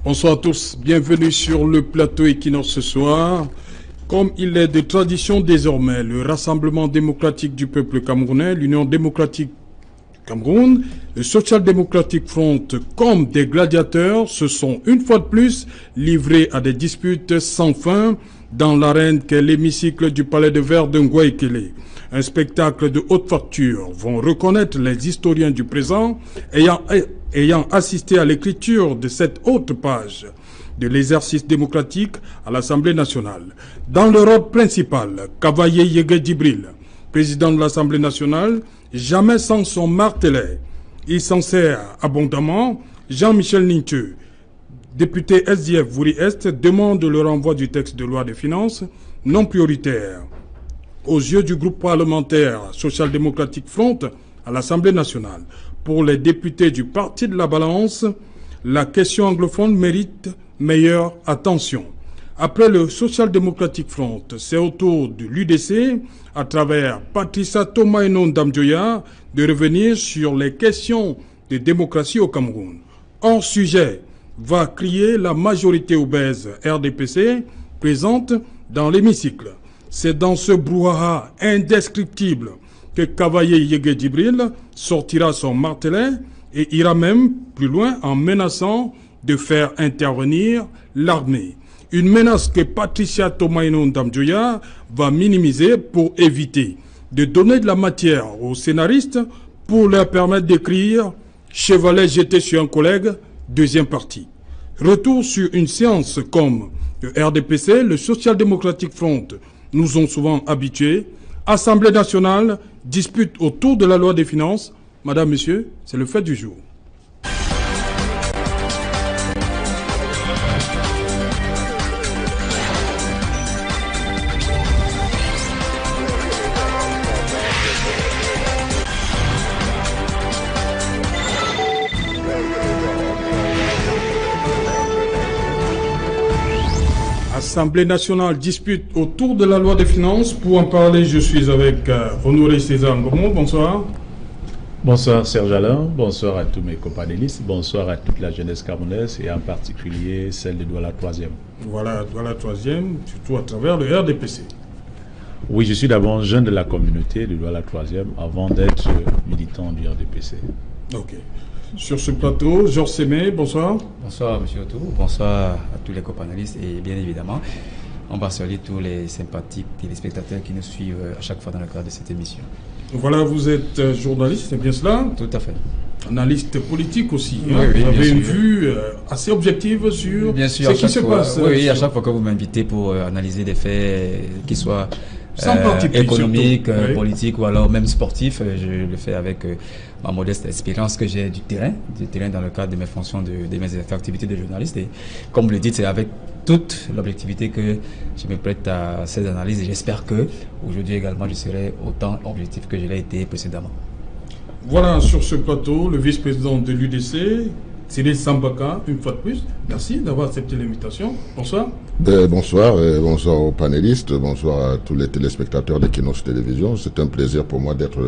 Bonsoir à tous, bienvenue sur le plateau Equinox ce soir. Comme il est de tradition désormais, le Rassemblement démocratique du peuple camerounais, l'Union démocratique Cameroun, le Social Democratic Front, comme des gladiateurs, se sont une fois de plus livrés à des disputes sans fin dans l'arène qu'est l'hémicycle du palais de verre de Ngouaïkele. Un spectacle de haute facture, vont reconnaître les historiens du présent ayant assisté à l'écriture de cette haute page de l'exercice démocratique à l'Assemblée nationale. Dans leur ordre principal, Kavaye Yege Djibril, président de l'Assemblée nationale, jamais sans son martelet. Il s'en sert abondamment. Jean-Michel Nincheux, député SDF Vouri-Est, demande le renvoi du texte de loi des finances non prioritaire aux yeux du groupe parlementaire social-démocratique Front à l'Assemblée nationale. Pour les députés du Parti de la Balance, la question anglophone mérite meilleure attention. Après le Social-Démocratique Front, c'est au tour de l'UDC, à travers Patricia Tomaino Ndamjoya, de revenir sur les questions de démocratie au Cameroun. Hors sujet va crier la majorité obèse RDPC présente dans l'hémicycle. C'est dans ce brouhaha indescriptible que Kavaye Yege Djibril sortira son martelet et ira même plus loin en menaçant de faire intervenir l'armée. Une menace que Patricia Tomaino Ndamjoya va minimiser pour éviter de donner de la matière aux scénaristes pour leur permettre d'écrire « Chevalet jeté sur un collègue », deuxième partie. Retour sur une séance comme le RDPC, le Social Democratic Front, nous ont souvent habitués. Assemblée nationale, dispute autour de la loi des finances. Madame, Monsieur, c'est le fait du jour. L'Assemblée nationale dispute autour de la loi des finances. Pour en parler, je suis avec Honoré César Ngomon. Bonsoir. Bonsoir Serge Alain, bonsoir à tous mes companélistes, bonsoir à toute la jeunesse camerounaise et en particulier celle de Douala 3e. Voilà, Douala 3e, surtout à travers le RDPC. Oui, je suis d'abord jeune de la communauté de Douala 3e avant d'être militant du RDPC. Ok. Sur ce plateau, Georges Sémé, bonsoir. Bonsoir M. Otto, bonsoir à tous les co-panélistes et bien évidemment, on va saluer tous les sympathiques téléspectateurs qui nous suivent à chaque fois dans le cadre de cette émission. Voilà, vous êtes journaliste, c'est bien cela? Tout à fait. Analyste politique aussi. Oui, hein? oui, vous avez une sûr. vue assez objective sur sûr, ce qui se passe. Oui, à chaque fois que vous m'invitez pour analyser des faits qui soient économiques, politiques ou alors même sportifs, je le fais avec ma modeste expérience que j'ai du terrain dans le cadre de mes fonctions, de mes activités de journaliste. Et comme vous le dites, c'est avec toute l'objectivité que je me prête à ces analyses et j'espère que aujourd'hui également je serai autant objectif que je l'ai été précédemment. Voilà, sur ce plateau, le vice-président de l'UDC, Cyril Sambaka, une fois de plus. Merci d'avoir accepté l'invitation. Bonsoir. Bonsoir, bonsoir aux panélistes, bonsoir à tous les téléspectateurs d'Equinox Télévision. C'est un plaisir pour moi d'être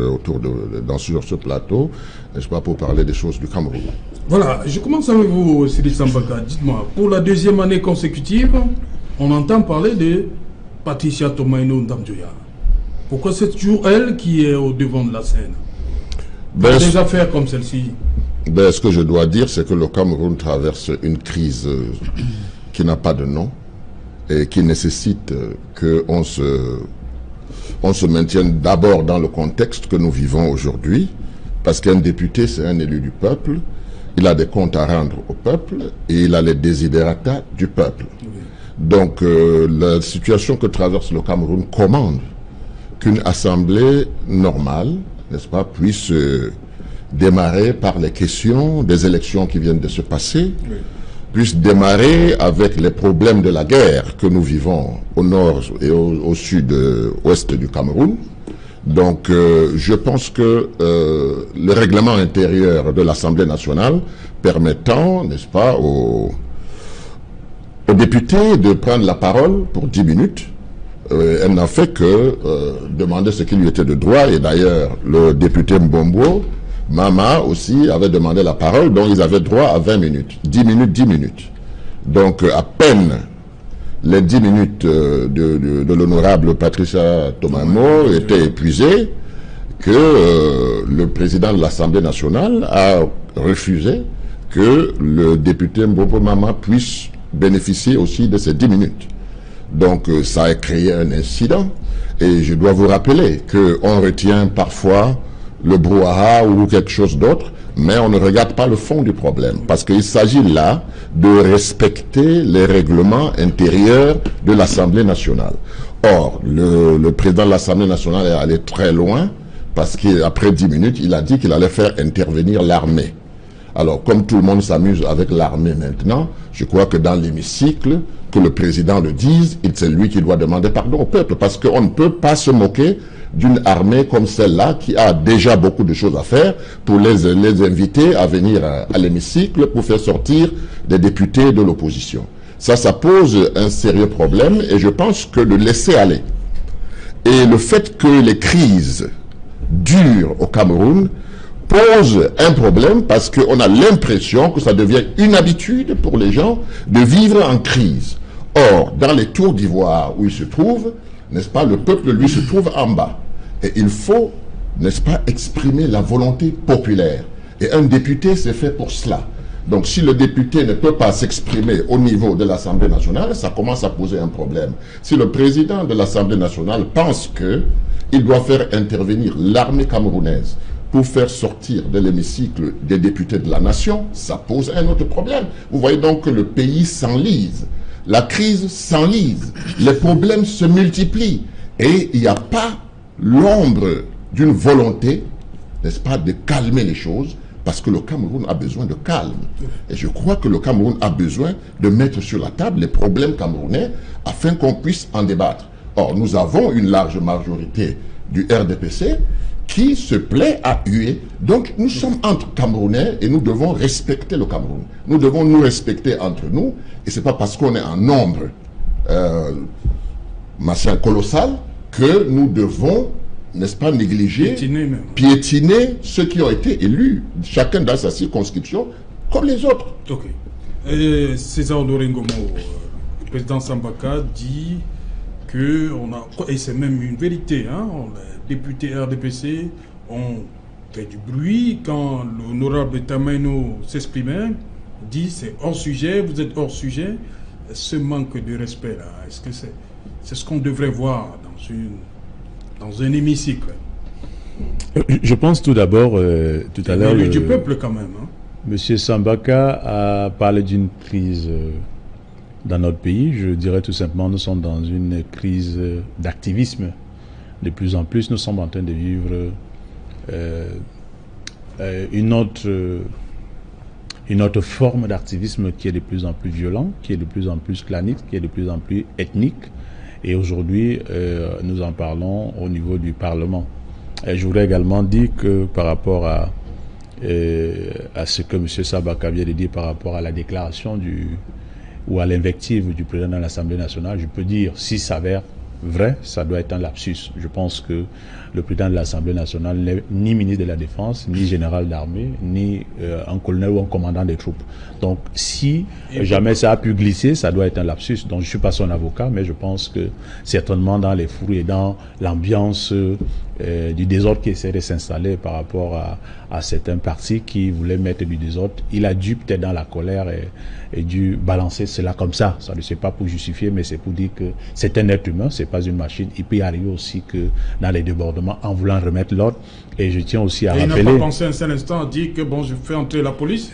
sur ce plateau, n'est-ce pas, pour parler des choses du Cameroun. Voilà, je commence avec vous, Cyril Sambaka. Dites-moi, pour la deuxième année consécutive, on entend parler de Patricia Tomaino Ndamjoya. Pourquoi c'est toujours elle qui est au devant de la scène? Des affaires comme celle-ci. Ce que je dois dire, c'est que le Cameroun traverse une crise qui n'a pas de nom et qui nécessite qu'on se maintienne d'abord dans le contexte que nous vivons aujourd'hui, parce qu'un député, c'est un élu du peuple, il a des comptes à rendre au peuple et il a les desiderata du peuple. Oui. Donc la situation que traverse le Cameroun commande qu'une assemblée normale, n'est-ce pas, puisse démarrer par les questions des élections qui viennent de se passer, oui, puisse démarrer avec les problèmes de la guerre que nous vivons au nord et au sud-ouest du Cameroun. Donc je pense que le règlement intérieur de l'Assemblée nationale permettant, n'est-ce pas, aux députés de prendre la parole pour 10 minutes, elle n'a fait que demander ce qui lui était de droit. Et d'ailleurs, le député Mbombo Mama aussi avait demandé la parole, donc ils avaient droit à 20 minutes. 10 minutes, 10 minutes. Donc à peine les 10 minutes de l'honorable Patricia Tomamo étaient épuisées que le président de l'Assemblée nationale a refusé que le député Mbobo Mama puisse bénéficier aussi de ces 10 minutes. Donc ça a créé un incident et je dois vous rappeler qu'on retient parfois le brouhaha ou quelque chose d'autre, mais on ne regarde pas le fond du problème parce qu'il s'agit là de respecter les règlements intérieurs de l'Assemblée nationale. Or, le président de l'Assemblée nationale est allé très loin parce qu'après 10 minutes, il a dit qu'il allait faire intervenir l'armée. Alors, comme tout le monde s'amuse avec l'armée maintenant, je crois que dans l'hémicycle, que le président le dise, c'est lui qui doit demander pardon au peuple, parce qu'on ne peut pas se moquer d'une armée comme celle-là, qui a déjà beaucoup de choses à faire, pour les inviter à venir à l'hémicycle pour faire sortir des députés de l'opposition. Ça pose un sérieux problème, et je pense que le laisser aller, et le fait que les crises durent au Cameroun, pose un problème parce qu'on a l'impression que ça devient une habitude pour les gens de vivre en crise. Or, dans les tours d'ivoire où il se trouve, n'est-ce pas, le peuple, lui, se trouve en bas. Et il faut, n'est-ce pas, exprimer la volonté populaire. Et un député, c'est fait pour cela. Donc, si le député ne peut pas s'exprimer au niveau de l'Assemblée nationale, ça commence à poser un problème. Si le président de l'Assemblée nationale pense qu'il doit faire intervenir l'armée camerounaise pour faire sortir de l'hémicycle des députés de la nation, ça pose un autre problème. Vous voyez donc que le pays s'enlise. La crise s'enlise. Les problèmes se multiplient. Et il n'y a pas l'ombre d'une volonté, n'est-ce pas, de calmer les choses, parce que le Cameroun a besoin de calme. Et je crois que le Cameroun a besoin de mettre sur la table les problèmes camerounais afin qu'on puisse en débattre. Or, nous avons une large majorité du RDPC qui se plaît à huer. Donc, nous sommes entre Camerounais et nous devons respecter le Cameroun. Nous devons nous respecter entre nous, et ce n'est pas parce qu'on est en nombre machin colossal que nous devons, n'est-ce pas, négliger, piétiner ceux qui ont été élus, chacun dans sa circonscription, comme les autres. Ok. Et César Doringomo, le président Sambaka dit que et c'est même une vérité, hein, les députés RDPC ont fait du bruit quand l'honorable Tamaino s'exprimait, dit c'est hors sujet, vous êtes hors sujet. Ce manque de respect là, est-ce que c'est ce qu'on devrait voir dans un hémicycle? Je pense tout d'abord, tout à l'heure, du peuple quand même. Hein. Monsieur Sambaka a parlé d'une crise dans notre pays. Je dirais tout simplement, nous sommes dans une crise d'activisme. De plus en plus, nous sommes en train de vivre une autre forme d'activisme qui est de plus en plus violent, qui est de plus en plus clanique, qui est de plus en plus ethnique. Et aujourd'hui, nous en parlons au niveau du Parlement. Et je voudrais également dire que par rapport à ce que M. Sambaka vient de dire par rapport à la déclaration ou à l'invective du président de l'Assemblée nationale, je peux dire, si ça s'avère vrai, ça doit être un lapsus. Je pense que le président de l'Assemblée nationale n'est ni ministre de la Défense, ni général d'armée, ni un colonel ou un commandant des troupes. Donc, si jamais ça a pu glisser, ça doit être un lapsus. Donc, je ne suis pas son avocat, mais je pense que certainement dans les fouilles et dans l'ambiance du désordre qui essaie de s'installer par rapport à certains partis qui voulaient mettre du désordre, il a dû peut-être dans la colère et dû balancer cela comme ça. Ça ne c'est pas pour justifier, mais c'est pour dire que c'est un être humain, c'est pas une machine. Il peut y arriver aussi que dans les débordements, en voulant remettre l'ordre, et je tiens aussi à rappeler... Il n'a pas pensé un seul instant à dire que bon, je fais entrer la police.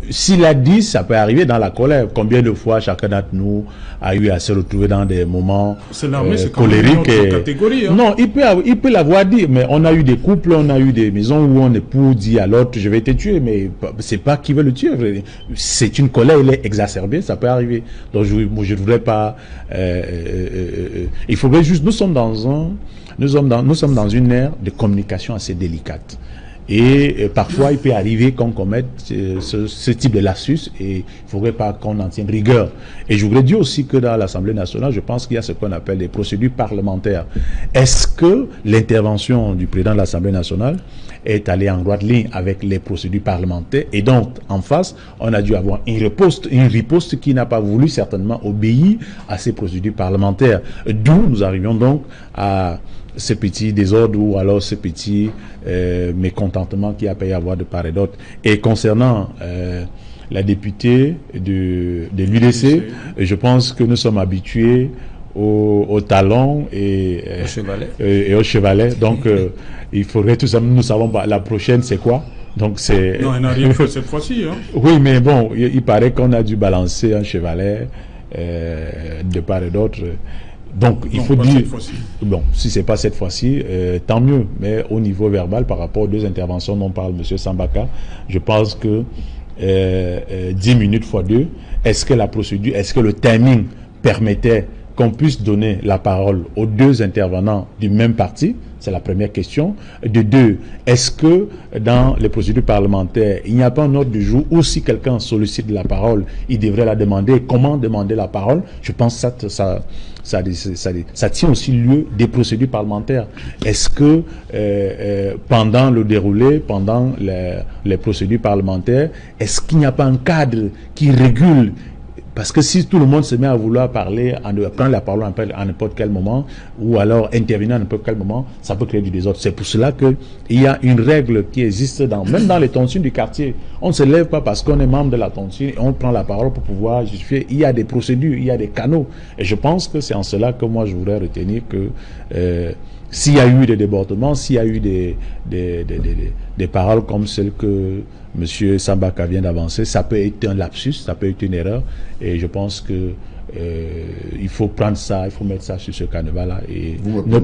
S'il a dit, ça peut arriver dans la colère. Combien de fois chacun d'entre nous a eu à se retrouver dans des moments colériques catégorie, hein. Non, il peut l'avoir dit, mais on a eu des couples, on a eu des maisons où un époux dit à l'autre, je vais te tuer, mais c'est pas qui veut le tuer. C'est une colère, elle est exacerbée, ça peut arriver. Donc je ne voudrais pas... il faudrait juste... Nous sommes dans une ère de communication assez délicate. Et parfois, il peut arriver qu'on commette ce type de lapsus et il ne faudrait pas qu'on en tienne rigueur. Et je voudrais dire aussi que dans l'Assemblée nationale, je pense qu'il y a ce qu'on appelle des procédures parlementaires. Est-ce que l'intervention du président de l'Assemblée nationale est allée en droite ligne avec les procédures parlementaires? Et donc, en face, on a dû avoir une riposte qui n'a pas voulu certainement obéir à ces procédures parlementaires. D'où nous arrivions donc à ce petit désordre ou alors ce petit mécontentement qu'il y a pu y avoir de part et d'autre. Et concernant la députée de l'UDC, je pense que nous sommes habitués au talon et au chevalet. Donc, il faudrait tout simplement, nous savons pas, la prochaine c'est quoi? Donc c'est... Non, elle n'a rien fait cette fois-ci. Hein. Oui, mais bon, il paraît qu'on a dû balancer un chevalet de part et d'autre. Donc, il faut dire, bon, si c'est pas cette fois-ci, tant mieux. Mais au niveau verbal, par rapport aux deux interventions dont parle M. Sambaka, je pense que 10 minutes fois 2, est-ce que la procédure, est-ce que le timing permettait qu'on puisse donner la parole aux deux intervenants du même parti? C'est la première question. De deux, est-ce que dans les procédures parlementaires, il n'y a pas un ordre du jour où si quelqu'un sollicite la parole, il devrait la demander? Comment demander la parole? Je pense que ça tient aussi lieu des procédures parlementaires. Est-ce que pendant le déroulé, pendant les procédures parlementaires, est-ce qu'il n'y a pas un cadre qui régule? Parce que si tout le monde se met à vouloir parler, prendre la parole à n'importe quel moment, ou alors intervenir à n'importe quel moment, ça peut créer du désordre. C'est pour cela qu'il y a une règle qui existe même dans les tontines du quartier. On ne se lève pas parce qu'on est membre de la tontine et on prend la parole pour pouvoir justifier. Il y a des procédures, il y a des canaux. Et je pense que c'est en cela que moi je voudrais retenir que s'il y a eu des débordements, s'il y a eu des paroles comme celles que M. Sambaka vient d'avancer, ça peut être un lapsus, ça peut être une erreur, et je pense que il faut prendre ça, il faut mettre ça sur ce canevas-là et ne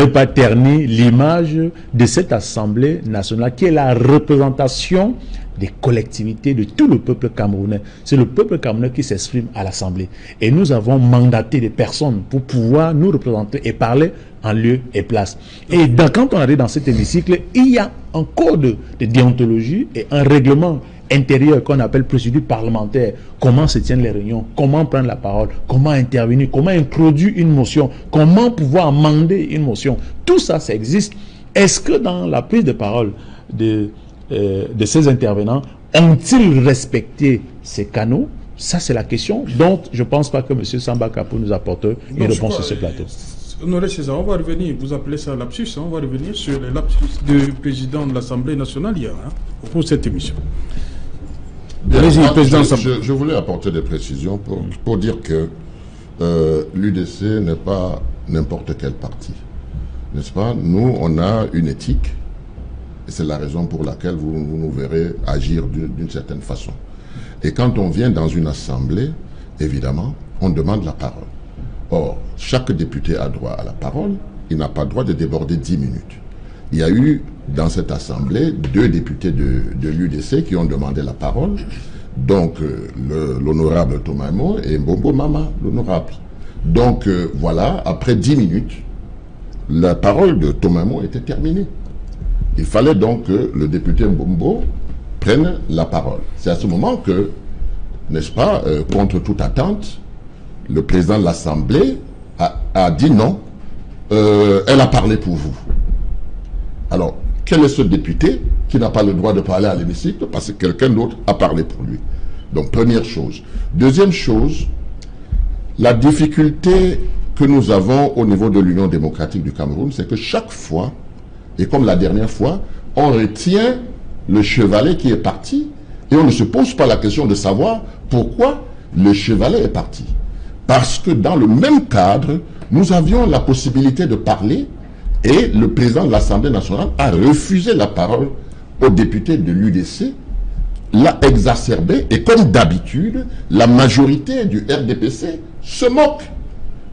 pas ternir l'image de cette Assemblée nationale qui est la représentation des collectivités de tout le peuple camerounais. C'est le peuple camerounais qui s'exprime à l'Assemblée. Et nous avons mandaté des personnes pour pouvoir nous représenter et parler en lieu et place. Et quand on arrive dans cet hémicycle, il y a un code de déontologie et un règlement intérieur qu'on appelle procédure parlementaire. Comment se tiennent les réunions, comment prendre la parole, comment intervenir, comment introduire une motion, comment pouvoir amender une motion. Tout ça, ça existe. Est-ce que dans la prise de parole de ces intervenants, ont-ils respecté ces canaux? Ça, c'est la question dont je ne pense pas que M. Sambaka peut nous apporter une réponse sur ce plateau. Honoré César, on va revenir, vous appelez ça lapsus, hein, on va revenir sur les lapsus du président de l'Assemblée nationale hier, hein, pour cette émission. Bien, je voulais apporter des précisions pour dire que l'UDC n'est pas n'importe quel parti. N'est-ce pas? Nous, on a une éthique. Et c'est la raison pour laquelle vous nous verrez agir d'une certaine façon. Et quand on vient dans une assemblée, évidemment, on demande la parole. Or, chaque député a droit à la parole. Il n'a pas le droit de déborder 10 minutes. Il y a eu, dans cette assemblée, 2 députés de l'UDC qui ont demandé la parole. Donc, l'honorable Tomaimo et Mbombo Mama, l'honorable. Donc, voilà, après 10 minutes, la parole de Tomaimo était terminée. Il fallait donc que le député Mbombo prenne la parole. C'est à ce moment que, n'est-ce pas, contre toute attente, le président de l'Assemblée a dit non, elle a parlé pour vous. Alors, quel est ce député qui n'a pas le droit de parler à l'hémicycle parce que quelqu'un d'autre a parlé pour lui? Donc, première chose. Deuxième chose, la difficulté que nous avons au niveau de l'Union démocratique du Cameroun, c'est que chaque fois, et comme la dernière fois, on retient le chevalet qui est parti et on ne se pose pas la question de savoir pourquoi le chevalet est parti. Parce que dans le même cadre, nous avions la possibilité de parler et le président de l'Assemblée nationale a refusé la parole aux députés de l'UDC, l'a exacerbé et comme d'habitude, la majorité du RDPC se moque.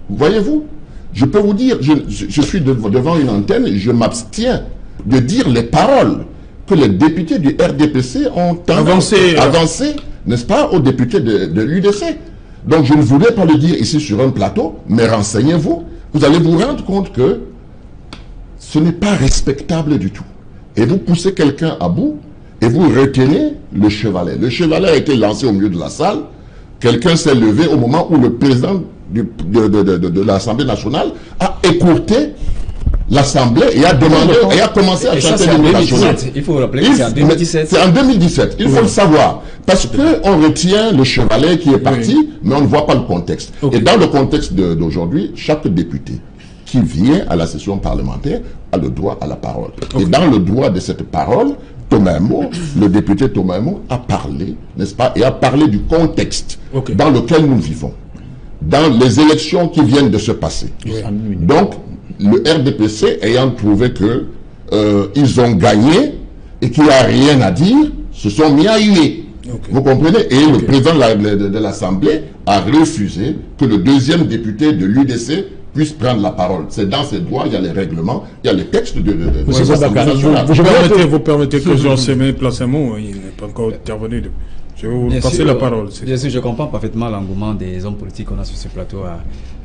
Voyez-vous? Je peux vous dire, je suis devant une antenne et je m'abstiens de dire les paroles que les députés du RDPC ont avancé, n'est-ce pas, aux députés de l'UDC. Donc je ne voulais pas le dire ici sur un plateau, mais renseignez-vous. Vous allez vous rendre compte que ce n'est pas respectable du tout. et vous poussez quelqu'un à bout et vous retenez le chevalet. Le chevalet a été lancé au milieu de la salle. Quelqu'un s'est levé au moment où le président de l'Assemblée nationale a écourté l'Assemblée et a demandé et a commencé à chanter l'hymne national. Il faut rappeler que c'est en 2017. C'est en 2017, il faut le savoir. Parce qu'on retient le chevalet qui est parti, mais on ne voit pas le contexte. Et dans le contexte d'aujourd'hui, chaque député qui vient à la session parlementaire a le droit à la parole. Et dans le droit de cette parole, Thomas Mo, le député Thomas Mo, a parlé, n'est-ce pas, et a parlé du contexte dans lequel nous vivons, dans les élections qui viennent de se passer. Donc, le RDPC ayant trouvé que ils ont gagné et qu'il n'y a rien à dire, se sont mis à huer. Vous comprenez? Et le président de l'Assemblée a refusé que le deuxième député de l'UDC puisse prendre la parole. C'est dans ses droits, il y a les règlements, il y a les textes de l'Assemblée nationale. Vous permettez que Jean Sémé place un mot, il n'est pas encore intervenu. Je vais vous passer la parole. Bien sûr, je comprends parfaitement l'engouement des hommes politiques qu'on a sur ce plateau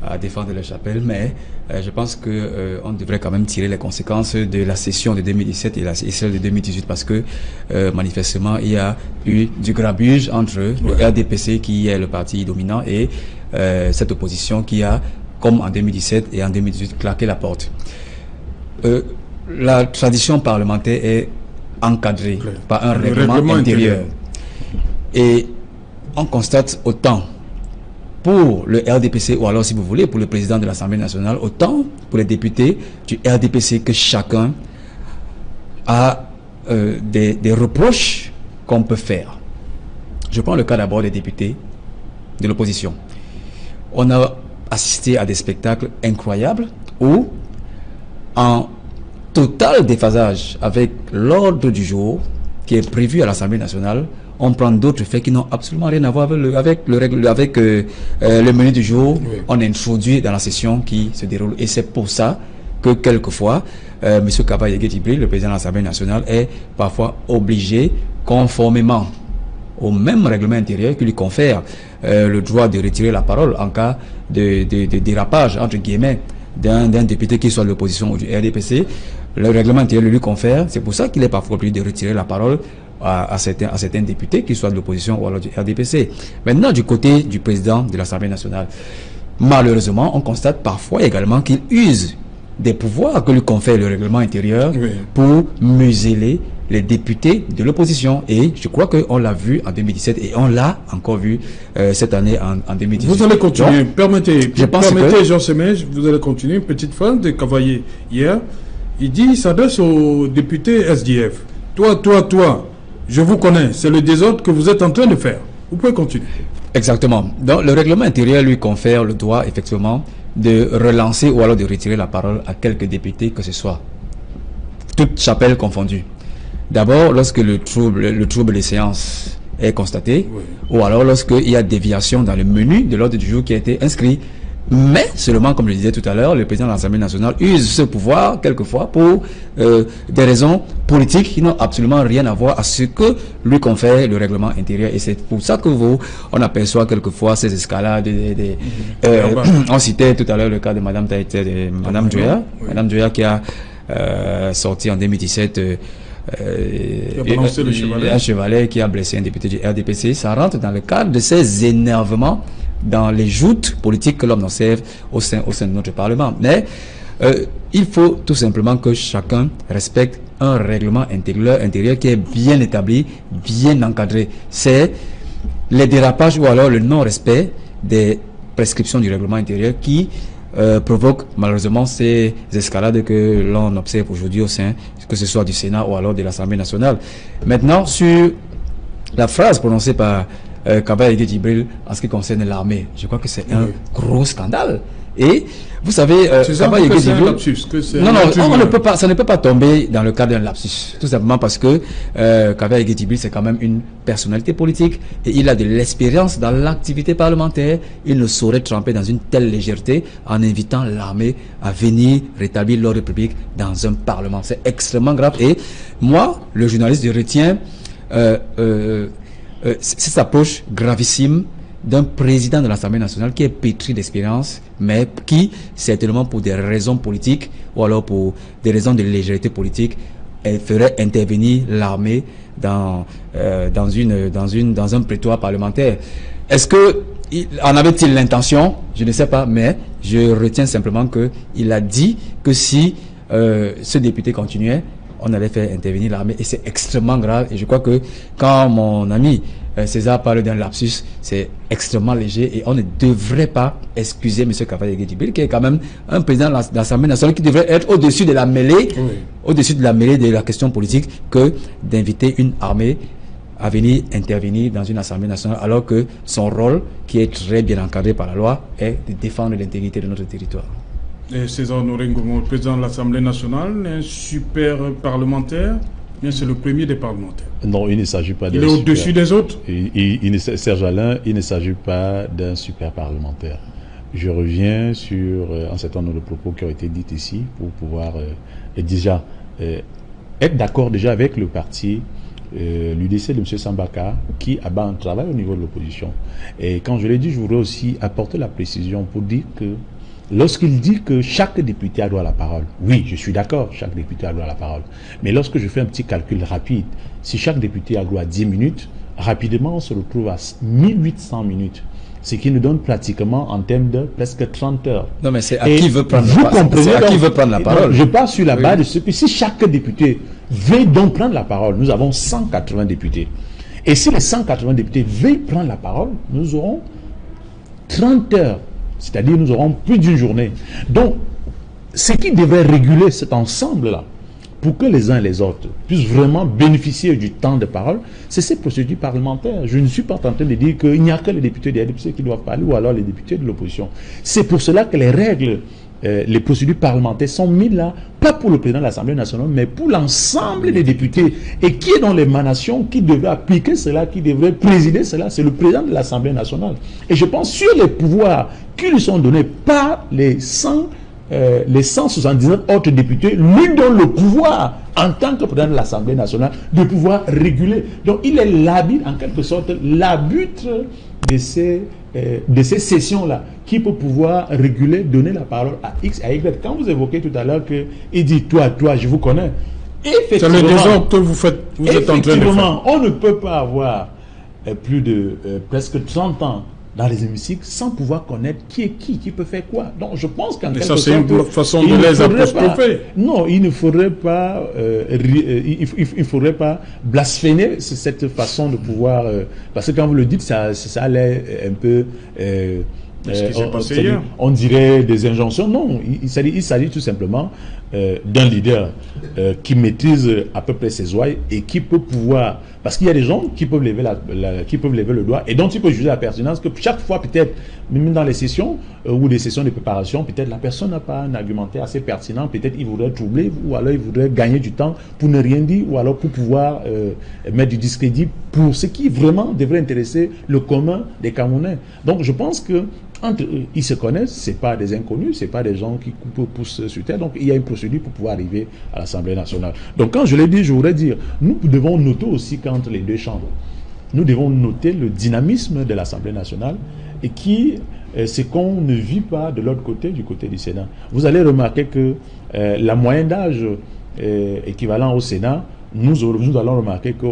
à défendre leur chapelle, mais je pense que on devrait quand même tirer les conséquences de la session de 2017 et celle de 2018 parce que manifestement il y a eu du grabuge entre le RDPC qui est le parti dominant et cette opposition qui a, comme en 2017 et en 2018, claqué la porte. La tradition parlementaire est encadrée par un règlement intérieur. Et on constate autant pour le RDPC, ou alors si vous voulez, pour le président de l'Assemblée nationale, autant pour les députés du RDPC que chacun a des reproches qu'on peut faire. Je prends le cas d'abord des députés de l'opposition. On a assisté à des spectacles incroyables où, en total déphasage avec l'ordre du jour qui est prévu à l'Assemblée nationale, on prend d'autres faits qui n'ont absolument rien à voir avec le menu du jour. On introduit dans la session qui se déroule. Et c'est pour ça que quelquefois, M. Kaba Yegué Djibril, le président de l'Assemblée nationale, est parfois obligé, conformément au même règlement intérieur qui lui confère le droit de retirer la parole en cas de dérapage, entre guillemets, d'un député qui soit de l'opposition ou du RDPC. Le règlement intérieur lui confère. C'est pour ça qu'il est parfois obligé de retirer la parole à certains députés, qui soient de l'opposition ou alors du RDPC. Maintenant, du côté du président de l'Assemblée nationale, malheureusement, on constate parfois également qu'il use des pouvoirs que lui confère le règlement intérieur pour museler les députés de l'opposition. Et je crois qu'on l'a vu en 2017 et on l'a encore vu cette année en 2018. Vous allez continuer. Donc, permettez Jean Sémé, vous allez continuer. Une petite phrase de Cavaillé hier. Il dit, il s'adresse aux députés SDF. Toi, je vous connais, c'est le désordre que vous êtes en train de faire. Vous pouvez continuer. Exactement. Donc, le règlement intérieur lui confère le droit, effectivement, de relancer ou alors de retirer la parole à quelques députés que ce soit. Toute chapelle confondue. D'abord, lorsque le trouble des séances est constaté, ou alors lorsqu'il y a déviation dans le menu de l'ordre du jour qui a été inscrit. Mais seulement, comme je le disais tout à l'heure, le président de l'Assemblée nationale use ce pouvoir quelquefois pour des raisons politiques qui n'ont absolument rien à voir à ce que lui confère le règlement intérieur. Et c'est pour ça que on aperçoit quelquefois ces escalades. On citait tout à l'heure le cas de Madame Djoya, Madame Djoya qui a sorti en 2017 un chevalet qui a blessé un député du RDPC. Ça rentre dans le cadre de ces énervements dans les joutes politiques que l'on observe au sein de notre Parlement. Mais il faut tout simplement que chacun respecte un règlement intérieur qui est bien établi, bien encadré. C'est les dérapages ou alors le non-respect des prescriptions du règlement intérieur qui provoquent malheureusement ces escalades que l'on observe aujourd'hui au sein, que ce soit du Sénat ou alors de l'Assemblée nationale. Maintenant, sur la phrase prononcée par Kaba Yegué Djibril en ce qui concerne l'armée, je crois que c'est un gros scandale. Et vous savez, Kaba Yegué Djibril, ça ne peut pas tomber dans le cadre d'un lapsus, tout simplement parce que Kaba Yegué Djibril, c'est quand même une personnalité politique et il a de l'expérience dans l'activité parlementaire. Il ne saurait tremper dans une telle légèreté en invitant l'armée à venir rétablir l'ordre public dans un parlement. C'est extrêmement grave. Et moi, le journaliste, je retiens cette approche gravissime d'un président de l'Assemblée nationale qui est pétri d'expérience, mais qui, certainement pour des raisons politiques ou alors pour des raisons de légèreté politique, elle ferait intervenir l'armée dans un prétoire parlementaire. Est-ce que en avait-il l'intention? Je ne sais pas, mais je retiens simplement qu'il a dit que si ce député continuait, on allait faire intervenir l'armée, et c'est extrêmement grave. Et je crois que quand mon ami César parle d'un lapsus, c'est extrêmement léger, et on ne devrait pas excuser M. Kaffa Djibril, qui est quand même un président de l'Assemblée nationale, qui devrait être au-dessus de la mêlée, au-dessus de la mêlée de la question politique, que d'inviter une armée à venir intervenir dans une Assemblée nationale, alors que son rôle, qui est très bien encadré par la loi, est de défendre l'intégrité de notre territoire. Et César Norengomo, président de l'Assemblée nationale, un super parlementaire, bien c'est le premier des parlementaires. Non, il ne s'agit pas d'un super... Il est au-dessus des autres. Serge Alain, il ne s'agit pas d'un super parlementaire. Je reviens sur un certain nombre de propos qui ont été dits ici pour pouvoir déjà être d'accord déjà avec le parti l'UDC de M. Sambaka, qui abat un travail au niveau de l'opposition. Et quand je l'ai dit, je voudrais aussi apporter la précision pour dire que lorsqu'il dit que chaque député a droit à la parole, oui, je suis d'accord, chaque député a droit à la parole. Mais lorsque je fais un petit calcul rapide, si chaque député a droit à 10 minutes, rapidement on se retrouve à 1800 minutes. Ce qui nous donne pratiquement en termes de presque 30 heures. Non, mais c'est à qui veut prendre la parole. C'est à qui veut prendre la parole. Je pars sur la base de ce que si chaque député veut donc prendre la parole, nous avons 180 députés. Et si les 180 députés veulent prendre la parole, nous aurons 30 heures. C'est-à-dire nous aurons plus d'une journée. Donc, ce qui devrait réguler cet ensemble-là, pour que les uns et les autres puissent vraiment bénéficier du temps de parole, c'est ces procédures parlementaires. Je ne suis pas en train de dire qu'il n'y a que les députés des RDPC qui doivent parler, ou alors les députés de l'opposition. C'est pour cela que les règles, les procédures parlementaires sont mises là, pas pour le président de l'Assemblée nationale, mais pour l'ensemble des députés. Et qui est dans l'émanation, qui devrait appliquer cela, qui devrait présider cela, c'est le président de l'Assemblée nationale. Et je pense sur les pouvoirs qui lui sont donnés par les 179 autres députés, lui donne le pouvoir, en tant que président de l'Assemblée nationale, de pouvoir réguler. Donc il est l'arbitre, en quelque sorte, l'arbitre de ces sessions-là, qui peut pouvoir réguler, donner la parole à X, à Y. Quand vous évoquez tout à l'heure qu'il dit toi, je vous connais. C'est le désordre que vous êtes en train de faire. On ne peut pas avoir plus de presque 30 ans dans les hémicycles sans pouvoir connaître qui est qui peut faire quoi. Donc je pense qu'en quelque sorte, c'est une façon de les apostropher. Non, il ne faudrait pas il faudrait pas blasphémer cette façon de pouvoir parce que quand vous le dites, ça allait un peu on dirait des injonctions. Non, il s'agit tout simplement d'un leader qui maîtrise à peu près ses ouailles et qui peut pouvoir, parce qu'il y a des gens qui peuvent lever le doigt et dont il peut juger la pertinence, que chaque fois peut-être, même dans les sessions ou des sessions de préparation, peut-être la personne n'a pas un argumentaire assez pertinent, peut-être il voudrait troubler, ou alors il voudrait gagner du temps pour ne rien dire, ou alors pour pouvoir mettre du discrédit pour ce qui vraiment devrait intéresser le commun des Camerounais. Donc je pense que entre eux, ils se connaissent, c'est pas des inconnus, c'est pas des gens qui poussent sur terre. Donc il y a une procédure pour pouvoir arriver à l'Assemblée nationale. Donc quand je l'ai dit, je voudrais dire, nous devons noter aussi qu'entre les deux chambres, nous devons noter le dynamisme de l'Assemblée nationale et qui c'est qu'on ne vit pas de l'autre côté, du côté du Sénat. Vous allez remarquer que la moyenne d'âge équivalent au Sénat, nous allons remarquer que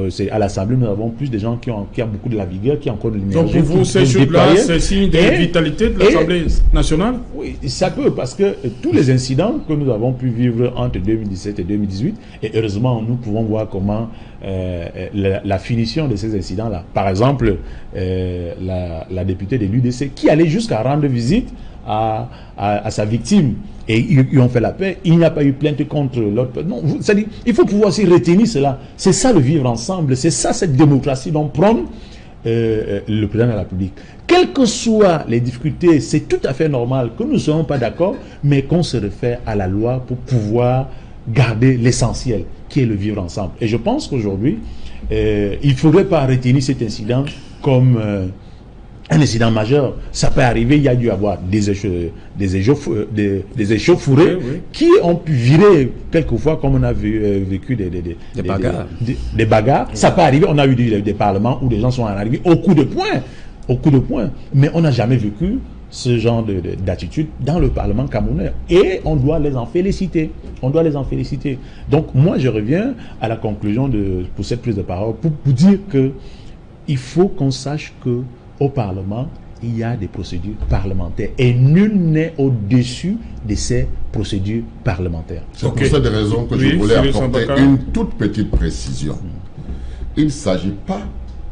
c'est à l'Assemblée, nous avons plus de gens qui ont beaucoup de la vigueur, qui ont encore de l'énergie. Donc pour vous, ces choses-là, c'est signe de vitalité de l'Assemblée nationale? Oui, ça peut, parce que tous les incidents que nous avons pu vivre entre 2017 et 2018, et heureusement, nous pouvons voir comment la finition de ces incidents-là. Par exemple, la députée de l'UDC qui allait jusqu'à rendre visite à sa victime, et ils ont fait la paix, il n'y a pas eu plainte contre l'autre. Non, c'est-à-dire, il faut pouvoir aussi retenir cela. C'est ça le vivre ensemble, c'est ça cette démocratie dont prône le président de la République. Quelles que soient les difficultés, c'est tout à fait normal que nous ne soyons pas d'accord, mais qu'on se réfère à la loi pour pouvoir garder l'essentiel, qui est le vivre ensemble. Et je pense qu'aujourd'hui, il ne faudrait pas retenir cet incident comme un incident majeur. Ça peut arriver, il y a dû avoir des échauffourées qui ont pu virer quelquefois, comme on a vécu des bagarres. Ça peut arriver, on a eu des parlements où des gens sont arrivés au coup de poing. Mais on n'a jamais vécu ce genre d'attitude dans le Parlement camerounais. Et on doit les en féliciter. On doit les en féliciter. Donc moi, je reviens à la conclusion pour cette prise de parole, pour dire que il faut qu'on sache que au Parlement, il y a des procédures parlementaires et nul n'est au-dessus de ces procédures parlementaires. C'est pour cette raison que je voulais apporter une toute petite précision. Il ne s'agit pas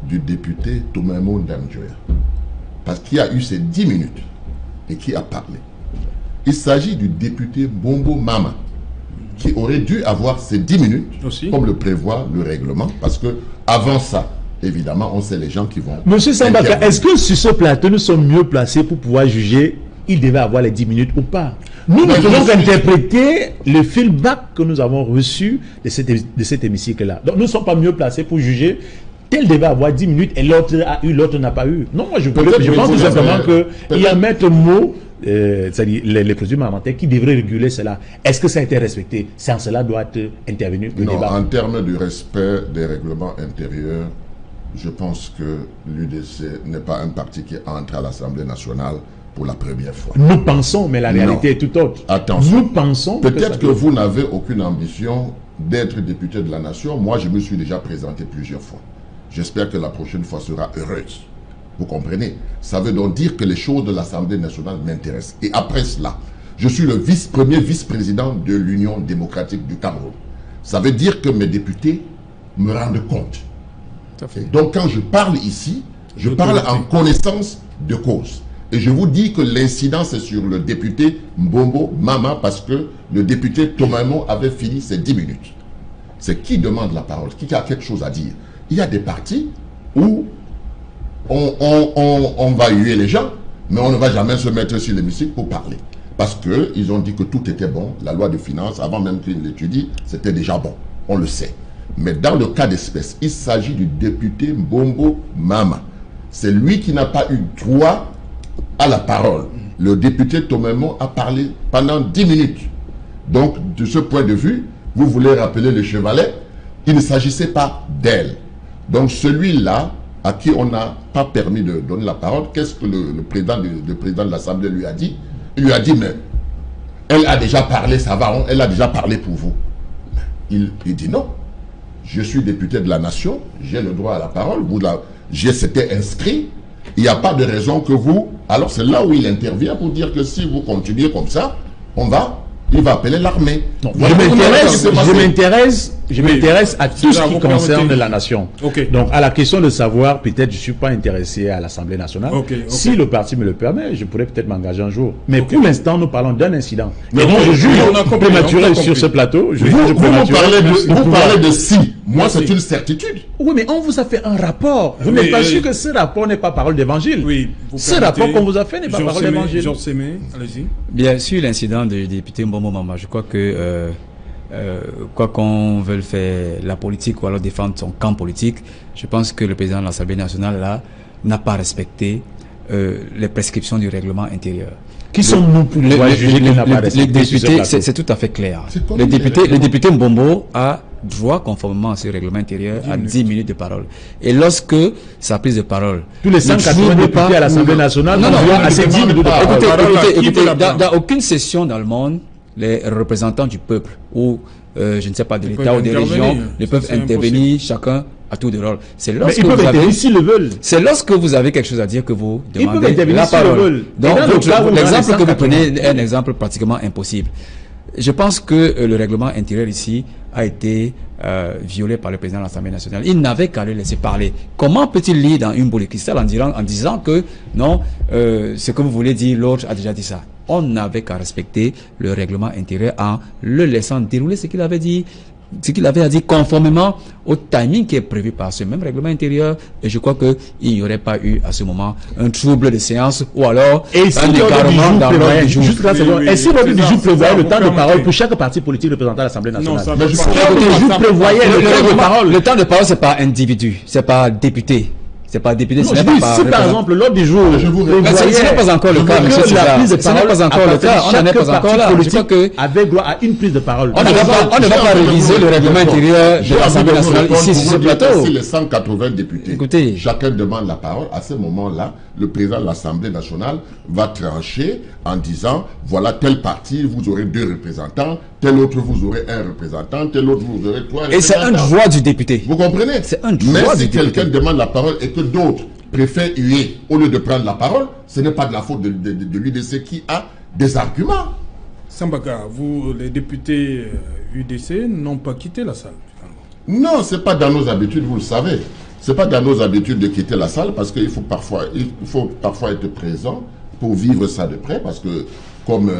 du député Toumemo Ndamjoya, parce qu'il y a eu ces 10 minutes et qui a parlé. Il s'agit du député Bombo Mama, qui aurait dû avoir ces 10 minutes, aussi, comme le prévoit le règlement, parce que avant ça, évidemment, on sait les gens qui vont... Monsieur Sambaka, est-ce que sur ce plateau, nous sommes mieux placés pour pouvoir juger il devait avoir les 10 minutes ou pas? Nous ne pouvons qu'interpréter le feedback que nous avons reçu de cet hémicycle-là. Donc, nous ne sommes pas mieux placés pour juger tel devait avoir 10 minutes et l'autre a eu, l'autre n'a pas eu. Non, moi, je pense tout simplement qu'il y a un maître mot, c'est-à-dire les procédures parlementaires qui devraient réguler cela. Est-ce que ça a été respecté? C'est en cela doit être intervenu le débat. En termes du respect des règlements intérieurs, je pense que l'UDC n'est pas un parti qui entre à l'Assemblée nationale pour la première fois. Nous pensons, mais la réalité est tout autre. Attention. Nous pensons... Peut-être que vous n'avez aucune ambition d'être député de la nation. Moi, je me suis déjà présenté plusieurs fois. J'espère que la prochaine fois sera heureuse. Vous comprenez? Ça veut donc dire que les choses de l'Assemblée nationale m'intéressent. Et après cela, je suis le premier vice-président de l'Union démocratique du Cameroun. Ça veut dire que mes députés me rendent compte. Donc quand je parle ici, je parle en connaissance de cause. Et je vous dis que l'incident c'est sur le député Mbombo Mama parce que le député Toumemo avait fini ses 10 minutes. C'est qui demande la parole, qui a quelque chose à dire. Il y a des partis où on va huer les gens, mais on ne va jamais se mettre sur l'hémicycle pour parler. Parce qu'ils ont dit que tout était bon, la loi de finances, avant même qu'ils l'étudient, c'était déjà bon. On le sait. Mais dans le cas d'espèce, il s'agit du député Mbombo Mama. C'est lui qui n'a pas eu droit à la parole. Le député Toumemo a parlé pendant 10 minutes. Donc, de ce point de vue, vous voulez rappeler le chevalet, il ne s'agissait pas d'elle. Donc, celui-là, à qui on n'a pas permis de donner la parole, qu'est-ce que le président de l'Assemblée lui a dit? Il lui a dit, mais elle a déjà parlé, ça va, elle a déjà parlé pour vous. Il dit non. Je suis député de la nation, j'ai le droit à la parole, c'était inscrit, il n'y a pas de raison que vous... Alors c'est là où il intervient pour dire que si vous continuez comme ça, il va appeler l'armée. Je m'intéresse à tout ce qui concerne la nation. Donc à la question de savoir, peut-être je ne suis pas intéressé à l'Assemblée nationale. Si le parti me le permet, je pourrais peut-être m'engager un jour. Mais pour l'instant, nous parlons d'un incident. Mais donc je juge prématuré sur ce plateau. Vous parlez de si. Moi, c'est une certitude. Oui, mais on vous a fait un rapport. Vous n'êtes pas sûr que ce rapport n'est pas parole d'évangile. Oui. Ce rapport qu'on vous a fait n'est pas parole d'évangile. Jean Sémé, allez-y. Bien sûr, l'incident du député Mbombo Mama, je crois que quoi qu'on veuille faire la politique ou alors défendre son camp politique, je pense que le président de l'Assemblée nationale là n'a pas respecté les prescriptions du règlement intérieur. Qui sommes-nous pour juger qu'il n'a pas respecté? C'est tout à fait clair. Le député Mbombo a droit, conformément à ce règlement intérieur, à 10 minutes de parole. Et lorsque sa prise de parole... Tous les 180 députés à l'Assemblée nationale non, à ces 10 minutes de parole. Écoutez, dans aucune session dans le monde, les représentants du peuple ou je ne sais pas de l'État ou des régions ne peuvent intervenir chacun à tour de rôle. C'est lorsque ils peuvent intervenir s'ils le veulent. C'est lorsque vous avez quelque chose à dire que vous demandez la parole. Donc l'exemple que vous prenez est un exemple pratiquement impossible. Je pense que le règlement intérieur ici a été violé par le président de l'Assemblée nationale. Il n'avait qu'à le laisser parler. Comment peut-il lire dans une boule de cristal en disant que non, ce que vous voulez dire, l'autre a déjà dit ça? On n'avait qu'à respecter le règlement intérieur en le laissant dérouler ce qu'il avait dit, ce qu'il avait à dire conformément au timing qui est prévu par ce même règlement intérieur. Et je crois qu'il n'y aurait pas eu à ce moment un trouble de séance ou alors un égarement dans l'ordre du jour. Est-ce que l'ordre du jour prévoyait le temps de parole pour chaque parti politique représentant à l'Assemblée nationale? Non, le temps de parole, le temps de parole, c'est pas individu, c'est pas député. C'est pas député, ce n'est pas par... Si par exemple, l'ordre du jour, ce n'est pas encore le cas, M. Tshiga. Ce n'est pas encore le cas, on n'en est pas encore là. Je crois que... avait droit à une prise de parole. On ne va pas réviser le règlement intérieur de l'Assemblée nationale ici, sur ce plateau. Si les 180 députés, écoutez, chacun demande la parole, à ce moment-là, le président de l'Assemblée nationale va trancher en disant, voilà, tel parti, vous aurez 2 représentants, tel autre, vous aurez 1 représentant, tel autre, vous aurez 3 représentants. Et c'est un droit du député. Vous comprenez? C'est un droit Mais du si député. quelqu'un demande la parole et que d'autres préfèrent huer au lieu de prendre la parole, ce n'est pas de la faute de l'UDC qui a des arguments. Sambaka, vous, les députés UDC, n'ont pas quitté la salle. Non, ce n'est pas dans nos habitudes, vous le savez. Ce n'est pas dans nos habitudes de quitter la salle parce qu'il faut parfois être présent pour vivre ça de près parce que, comme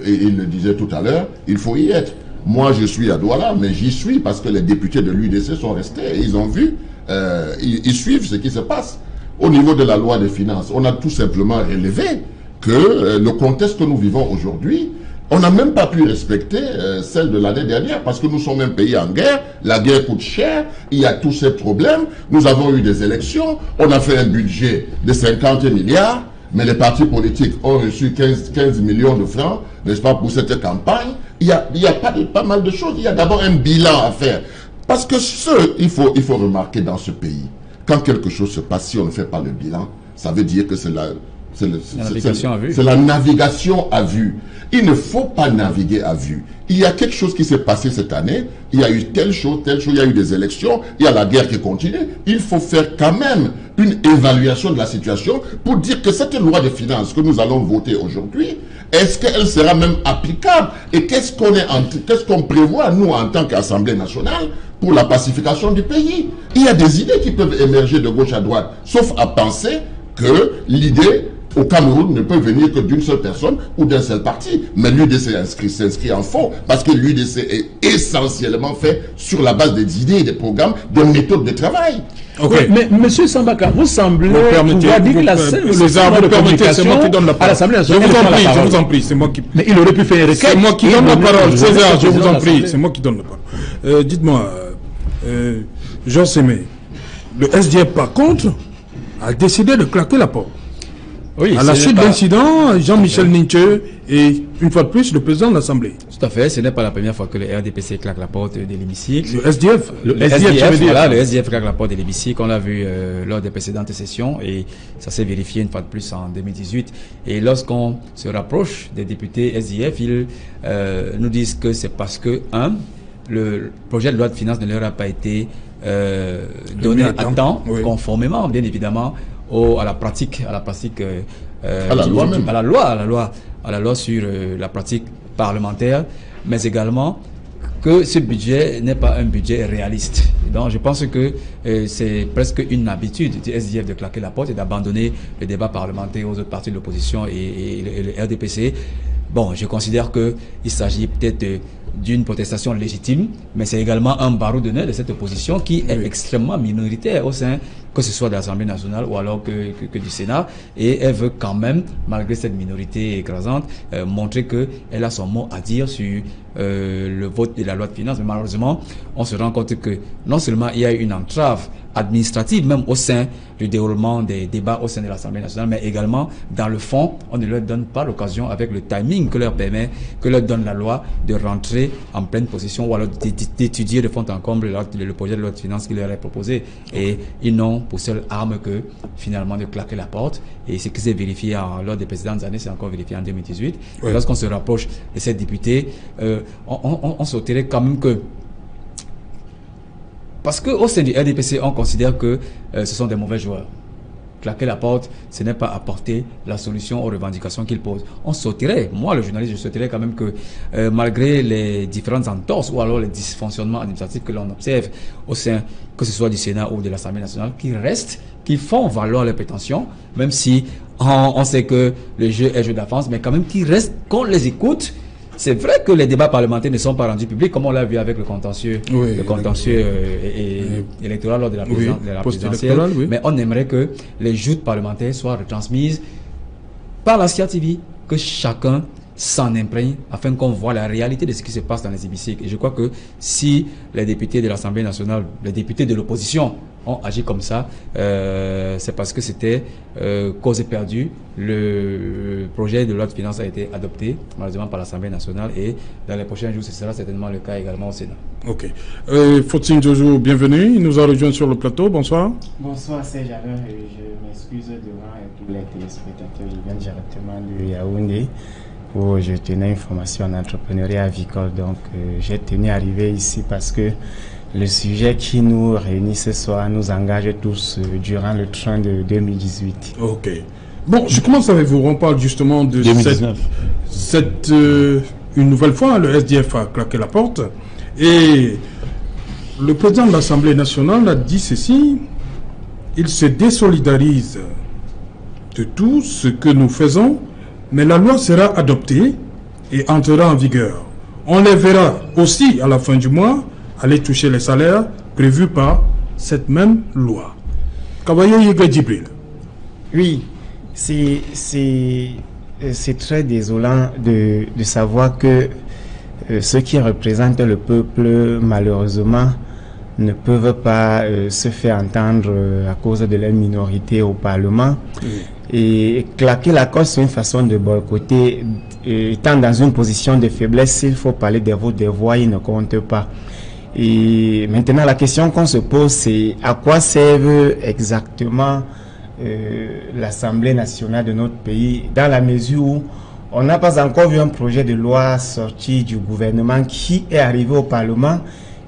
il le disait tout à l'heure, il faut y être. Moi, je suis à Douala, mais j'y suis parce que les députés de l'UDC sont restés et ils ont vu, ils suivent ce qui se passe. Au niveau de la loi des finances, on a tout simplement relevé que le contexte que nous vivons aujourd'hui, on n'a même pas pu respecter celle de l'année dernière parce que nous sommes un pays en guerre, la guerre coûte cher, il y a tous ces problèmes, nous avons eu des élections, on a fait un budget de 50 milliards, mais les partis politiques ont reçu 15 millions de francs, n'est-ce pas, pour cette campagne. Il y a pas mal de choses, il y a d'abord un bilan à faire. Parce que il faut remarquer dans ce pays, quand quelque chose se passe, si on ne fait pas le bilan, ça veut dire que c'est la navigation à vue. Il ne faut pas naviguer à vue. Il y a quelque chose qui s'est passé cette année, il y a eu telle chose, il y a eu des élections, il y a la guerre qui continue. Il faut faire quand même une évaluation de la situation pour dire que cette loi de finances que nous allons voter aujourd'hui, est-ce qu'elle sera même applicable? Et qu'est-ce qu'on prévoit, nous, en tant qu'Assemblée nationale, pour la pacification du pays? Il y a des idées qui peuvent émerger de gauche à droite, sauf à penser que l'idée au Cameroun ne peut venir que d'une seule personne ou d'un seul parti. Mais l'UDC s'inscrit en fond parce que l'UDC est essentiellement fait sur la base des idées, des programmes, des méthodes de travail. Okay. Mais monsieur Sambaka, vous semblez pouvoir dire que la seule de communication à l'Assemblée nationale. Je vous en prie, c'est moi qui... Mais il aurait pu faire une requête. C'est moi qui donne la parole, César, je vous en prie, c'est moi qui donne la parole. Dites-moi, Jean Sémé, le SDF par contre a décidé de claquer la porte. Oui, à la suite de l'incident, Jean-Michel Ninche est une fois de plus le président de l'Assemblée. Tout à fait, ce n'est pas la première fois que le RDPC claque la porte de l'hémicycle. Le SDF, le SDF claque la porte de l'hémicycle, on l'a vu lors des précédentes sessions et ça s'est vérifié une fois de plus en 2018. Et lorsqu'on se rapproche des députés SDF, ils nous disent que c'est parce que, le projet de loi de finances ne leur a pas été donné à temps, oui, conformément, bien évidemment, à la loi sur la pratique parlementaire, mais également que ce budget n'est pas un budget réaliste. Donc je pense que c'est presque une habitude du SDF de claquer la porte et d'abandonner le débat parlementaire aux autres partis de l'opposition et le RDPC. Bon, je considère qu'il s'agit peut-être d'une protestation légitime, mais c'est également un barreau d'honneur de cette opposition qui est extrêmement minoritaire au sein, que ce soit de l'Assemblée nationale ou alors que du Sénat, et elle veut quand même, malgré cette minorité écrasante, montrer qu'elle a son mot à dire sur le vote de la loi de finances. Mais malheureusement, on se rend compte que non seulement il y a une entrave administrative, même au sein du déroulement des débats au sein de l'Assemblée nationale, mais également dans le fond, on ne leur donne pas l'occasion, avec le timing que leur donne la loi, de rentrer en pleine possession ou alors d'étudier de fond en comble le projet de loi de finances qui leur est proposé. Et ils n'ont pour seule arme que finalement de claquer la porte. Et ce qui s'est vérifié lors des précédentes années, c'est encore vérifié en 2018. Oui. Et lorsqu'on se rapproche de ces députés, on sauterait quand même que... Parce qu'au sein du RDPC, on considère que ce sont des mauvais joueurs. Claquer la porte, ce n'est pas apporter la solution aux revendications qu'ils posent. On sauterait, moi le journaliste, je sauterais quand même que malgré les différentes entorses ou alors les dysfonctionnements administratifs que l'on observe au sein, que ce soit du Sénat ou de l'Assemblée nationale, qui font valoir leurs prétentions, même si on sait que le jeu est jeu d'avance, mais quand même qui restent, qu'on les écoute. C'est vrai que les débats parlementaires ne sont pas rendus publics, comme on l'a vu avec le contentieux, électoral lors de la présidentielle. Mais on aimerait que les joutes parlementaires soient retransmises par la CIA TV, que chacun s'en imprègne afin qu'on voit la réalité de ce qui se passe dans les hémicycles. Et je crois que si les députés de l'Assemblée nationale, les députés de l'opposition ont agi comme ça, c'est parce que c'était cause perdue. Le projet de loi de finances a été adopté malheureusement par l'Assemblée nationale et dans les prochains jours, ce sera certainement le cas également au Sénat. Ok. Fautine Jojo, bienvenue. Il nous a rejoint sur le plateau. Bonsoir. Bonsoir, Serge Alain. Je m'excuse devant tous les téléspectateurs. Je viens directement de Yaoundé où je tenais une formation en entrepreneuriat avicole. Donc, j'ai tenu à arriver ici parce que le sujet qui nous réunit ce soir nous engage tous durant le train de 2018. Ok. Bon, je commence avec vous. On parle justement de 2019. Une nouvelle fois, le SDF a claqué la porte et le président de l'Assemblée nationale a dit ceci. Il se désolidarise de tout ce que nous faisons, mais la loi sera adoptée et entrera en vigueur. On les verra aussi à la fin du mois aller toucher les salaires prévus par cette même loi. Kabaye Yega Djibril. Oui, c'est très désolant de savoir que ceux qui représentent le peuple, malheureusement, ne peuvent pas se faire entendre à cause de leur minorité au Parlement. Et claquer la cause, c'est une façon de boycotter. Étant dans une position de faiblesse, s'il faut parler des votes, des voix, ils ne comptent pas. Et maintenant, la question qu'on se pose, c'est à quoi servent exactement l'Assemblée nationale de notre pays, dans la mesure où on n'a pas encore vu un projet de loi sorti du gouvernement qui est arrivé au Parlement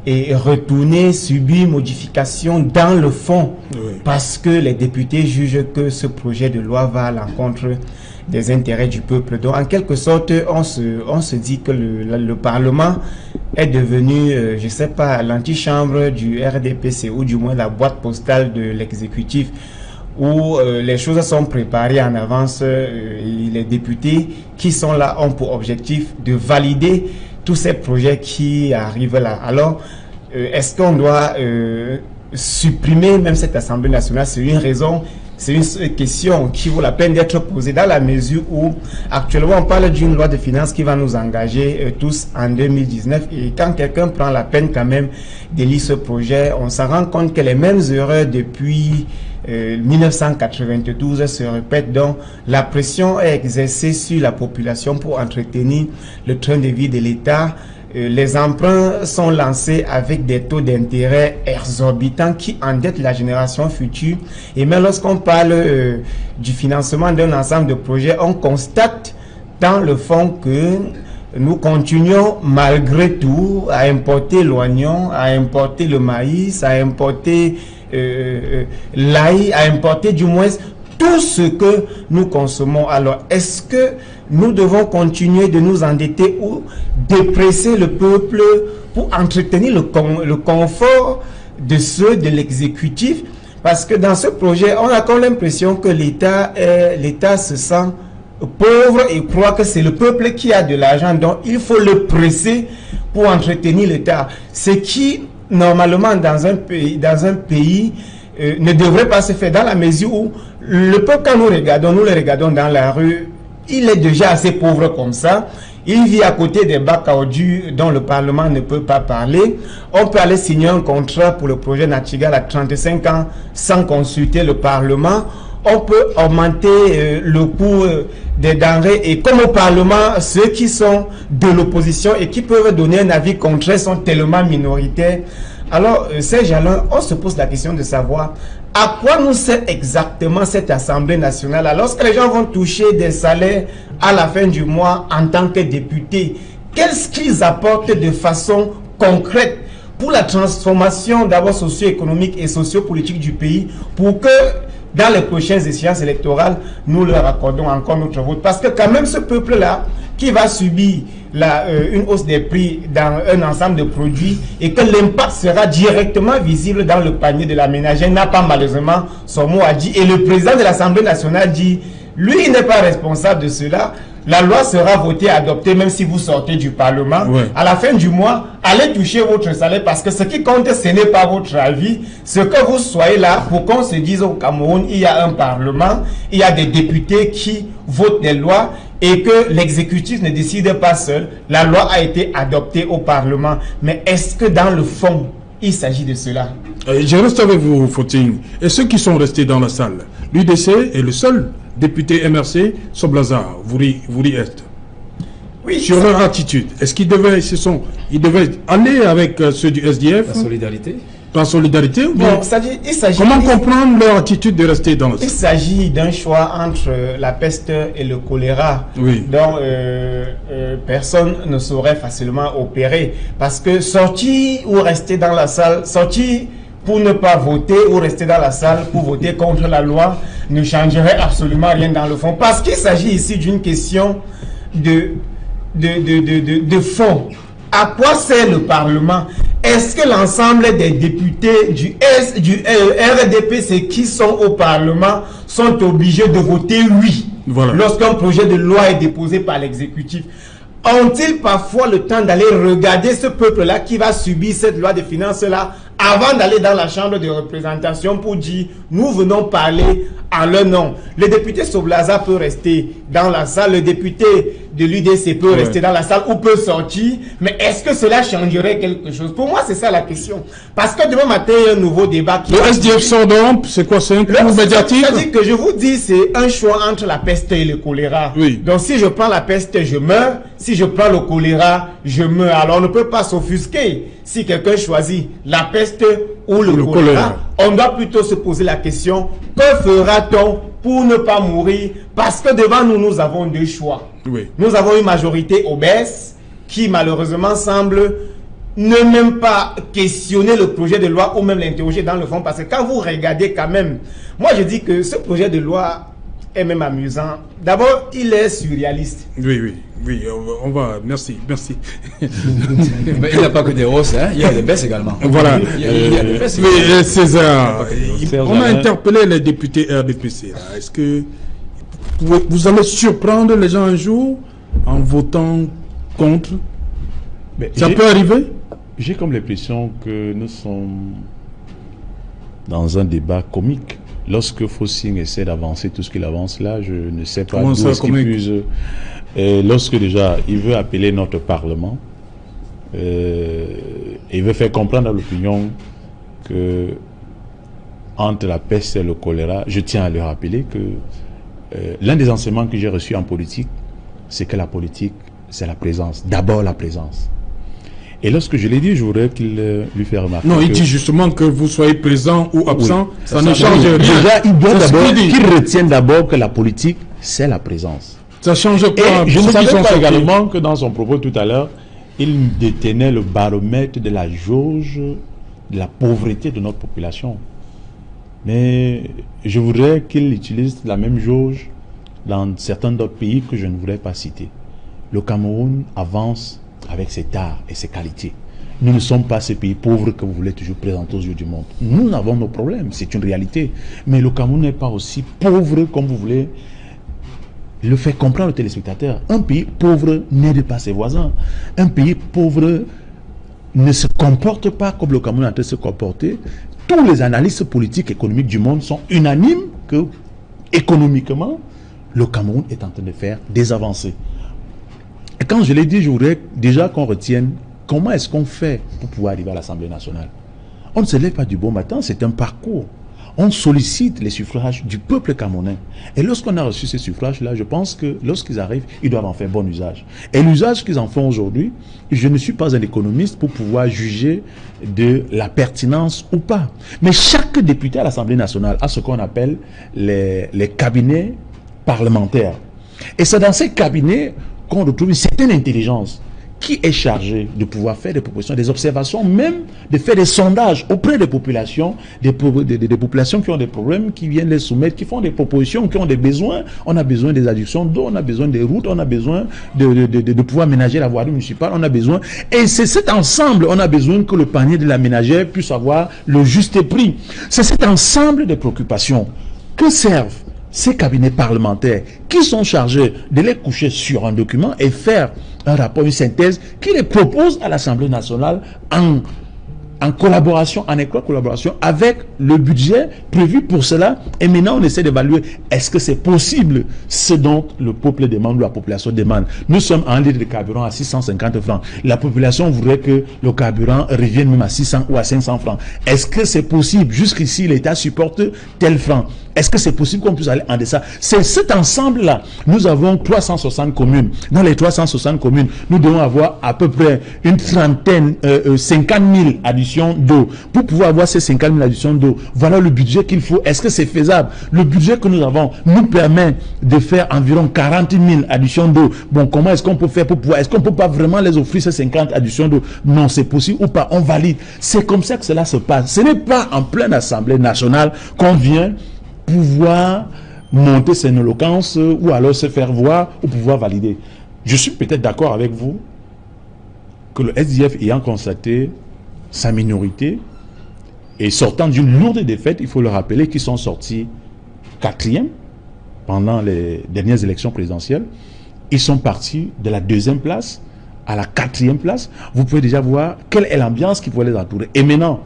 et retourné, subir modification dans le fond, parce que les députés jugent que ce projet de loi va à l'encontre des intérêts du peuple. Donc, en quelque sorte, on se dit que le Parlement est devenu, je ne sais pas, l'antichambre du RDPC, ou du moins la boîte postale de l'exécutif, où les choses sont préparées en avance. Les députés qui sont là ont pour objectif de valider tous ces projets qui arrivent là. Alors, est-ce qu'on doit supprimer même cette Assemblée nationale? C'est une raison, c'est une question qui vaut la peine d'être posée, dans la mesure où actuellement on parle d'une loi de finances qui va nous engager tous en 2019, et quand quelqu'un prend la peine quand même de lire ce projet, on s'en rend compte que les mêmes erreurs depuis 1992 se répètent. Donc la pression est exercée sur la population pour entretenir le train de vie de l'État. Les emprunts sont lancés avec des taux d'intérêt exorbitants qui endettent la génération future. Et même lorsqu'on parle du financement d'un ensemble de projets, on constate dans le fond que nous continuons malgré tout à importer l'oignon, à importer le maïs, à importer l'ail, à importer du moins tout ce que nous consommons. Alors, est-ce que nous devons continuer de nous endetter ou dépresser le peuple pour entretenir le confort de ceux de l'exécutif? Parce que dans ce projet, on a comme l'impression que l'État se sent pauvre et croit que c'est le peuple qui a de l'argent, donc il faut le presser pour entretenir l'État. Ce qui, normalement, dans un pays ne devrait pas se faire, dans la mesure où le peuple, quand nous le regardons dans la rue, il est déjà assez pauvre comme ça. Il vit à côté des bacs à ordures dont le Parlement ne peut pas parler. On peut aller signer un contrat pour le projet Natchigal à 35 ans sans consulter le Parlement. On peut augmenter le coût des denrées, et comme au Parlement, ceux qui sont de l'opposition et qui peuvent donner un avis contraire sont tellement minoritaires. Alors, Serge Alain, on se pose la question de savoir à quoi nous sert exactement cette Assemblée nationale. Alors, lorsque les gens vont toucher des salaires à la fin du mois en tant que députés, qu'est-ce qu'ils apportent de façon concrète pour la transformation d'abord socio-économique et socio-politique du pays, pour que dans les prochaines échéances électorales, nous leur accordons encore notre vote? Parce que quand même ce peuple-là, qui va subir une hausse des prix dans un ensemble de produits, et que l'impact sera directement visible dans le panier de la ménagère, n'a pas malheureusement son mot à dire. Et le président de l'Assemblée nationale dit, lui, il n'est pas responsable de cela. La loi sera votée, adoptée, même si vous sortez du Parlement. Ouais. À la fin du mois, allez toucher votre salaire, parce que ce qui compte, ce n'est pas votre avis. Ce que vous soyez là, pour qu'on se dise au Cameroun, il y a un Parlement, il y a des députés qui votent des lois, et que l'exécutif ne décide pas seul. La loi a été adoptée au Parlement. Mais est-ce que dans le fond, il s'agit de cela? Je reste avec vous, Footing. Et ceux qui sont restés dans la salle, l'UDC est le seul député MRC, Soblaza, Wouri Est. Oui, sur leur attitude, est-ce qu'ils devaient, ils devaient aller avec ceux du SDF? La solidarité. Par solidarité ou bien comment comprendre leur attitude de rester dans le... Il s'agit d'un choix entre la peste et le choléra. Oui. Donc, personne ne saurait facilement opérer. Parce que sortir ou rester dans la salle, sortir pour ne pas voter ou rester dans la salle pour voter contre la loi ne changerait absolument rien dans le fond. Parce qu'il s'agit ici d'une question de fond. À quoi sert le Parlement? Est-ce que l'ensemble des députés du RDPC qui sont au Parlement sont obligés de voter oui lorsqu'un projet de loi est déposé par l'exécutif? Ont-ils parfois le temps d'aller regarder ce peuple-là qui va subir cette loi de finances-là avant d'aller dans la chambre de représentation pour dire nous venons parler en leur nom? Le député Soblaza peut rester dans la salle, le député de l'UDC peut rester dans la salle ou peut sortir, mais est-ce que cela changerait quelque chose? Pour moi, c'est ça la question. Parce que demain matin, il y a un nouveau débat qui... Le SDF sort donc, c'est quoi? C'est un coup médiatique? C'est-à-dire que je vous dis, c'est un choix entre la peste et le choléra. Oui. Donc si je prends la peste, je meurs. Si je prends le choléra, je meurs. Alors on ne peut pas s'offusquer. Si quelqu'un choisit la peste ou le choléra, on doit plutôt se poser la question, que fera-t-on pour ne pas mourir? Parce que devant nous, nous avons deux choix. Oui. Nous avons une majorité obèse qui malheureusement semble ne même pas questionner le projet de loi ou même l'interroger dans le fond. Parce que quand vous regardez quand même, moi je dis que ce projet de loi est même amusant. D'abord, il est surréaliste. Oui, on va, merci. Mais il n'y a pas que des hausses, hein? Il y a des baisses également. Voilà. Il y a des baisses. Mais César, on a interpellé les députés RDPC. Est-ce que vous allez surprendre les gens un jour en votant contre? Ça peut arriver? J'ai comme l'impression que nous sommes dans un débat comique. Lorsque Fossing essaie d'avancer tout ce qu'il avance là, je ne sais pas d'où est-ce qu'il puise. Lorsque déjà il veut appeler notre Parlement, il veut faire comprendre à l'opinion que entre la peste et le choléra, je tiens à le rappeler que l'un des enseignements que j'ai reçus en politique, c'est que la politique, c'est la présence. D'abord la présence. Et lorsque je l'ai dit, je voudrais qu'il lui fasse remarquer. Non, il dit justement que vous soyez présent ou absent, ça ne change rien. Déjà, il doit d'abord qu'il retienne d'abord que la politique, c'est la présence. Ça change quoi? Et je ne savais pas également que dans son propos tout à l'heure, il détenait le baromètre de la jauge de la pauvreté de notre population. Mais je voudrais qu'il utilise la même jauge dans certains d'autres pays que je ne voudrais pas citer. Le Cameroun avance avec ses arts et ses qualités. Nous ne sommes pas ces pays pauvres que vous voulez toujours présenter aux yeux du monde. Nous avons nos problèmes, c'est une réalité. Mais le Cameroun n'est pas aussi pauvre comme vous voulez le faire comprendre aux téléspectateurs. Un pays pauvre n'aide pas ses voisins. Un pays pauvre ne se comporte pas comme le Cameroun est en train de se comporter. Tous les analystes politiques et économiques du monde sont unanimes que, économiquement, le Cameroun est en train de faire des avancées. Et quand je l'ai dit, je voudrais déjà qu'on retienne comment est-ce qu'on fait pour pouvoir arriver à l'Assemblée nationale. On ne se lève pas du bon matin, c'est un parcours. On sollicite les suffrages du peuple camerounais. Et lorsqu'on a reçu ces suffrages-là, je pense que lorsqu'ils arrivent, ils doivent en faire bon usage. Et l'usage qu'ils en font aujourd'hui, je ne suis pas un économiste pour pouvoir juger de la pertinence ou pas. Mais chaque député à l'Assemblée nationale a ce qu'on appelle les cabinets parlementaires. Et c'est dans ces cabinets qu'on retrouve une certaine intelligence qui est chargée de pouvoir faire des propositions, des observations, même de faire des sondages auprès des populations, des populations qui ont des problèmes, qui viennent les soumettre, qui font des propositions, qui ont des besoins. On a besoin des adductions d'eau, on a besoin des routes, on a besoin de pouvoir ménager la voirie municipale, on a besoin. Et c'est cet ensemble, on a besoin que le panier de la ménagère puisse avoir le juste prix. C'est cet ensemble de préoccupations que servent ces cabinets parlementaires qui sont chargés de les coucher sur un document et faire un rapport, une synthèse qui les propose à l'Assemblée nationale en en collaboration, en étroite collaboration avec le budget prévu pour cela. Et maintenant, on essaie d'évaluer, est-ce que c'est possible ce dont le peuple demande ou la population demande. Nous sommes en litre de carburant à 650 francs. La population voudrait que le carburant revienne même à 600 ou à 500 francs. Est-ce que c'est possible? Jusqu'ici, l'État supporte tel franc. Est-ce que c'est possible qu'on puisse aller en deçà? C'est cet ensemble-là. Nous avons 360 communes. Dans les 360 communes, nous devons avoir à peu près une trentaine, 50 000 additions d'eau. Pour pouvoir avoir ces 50 000 additions d'eau, voilà le budget qu'il faut. Est-ce que c'est faisable? Le budget que nous avons nous permet de faire environ 40 000 additions d'eau. Bon, comment est-ce qu'on peut faire pour pouvoir... Est-ce qu'on peut pas vraiment les offrir ces 50 additions d'eau? Non, c'est possible ou pas, on valide. C'est comme ça que cela se passe. Ce n'est pas en pleine Assemblée nationale qu'on vient pouvoir monter son éloquence ou alors se faire voir ou pouvoir valider. Je suis peut-être d'accord avec vous que le SDF ayant constaté sa minorité et sortant d'une lourde défaite, il faut le rappeler qu'ils sont sortis 4e pendant les dernières élections présidentielles. Ils sont partis de la 2e place à la 4e place. Vous pouvez déjà voir quelle est l'ambiance qui pourrait les entourer. Et maintenant,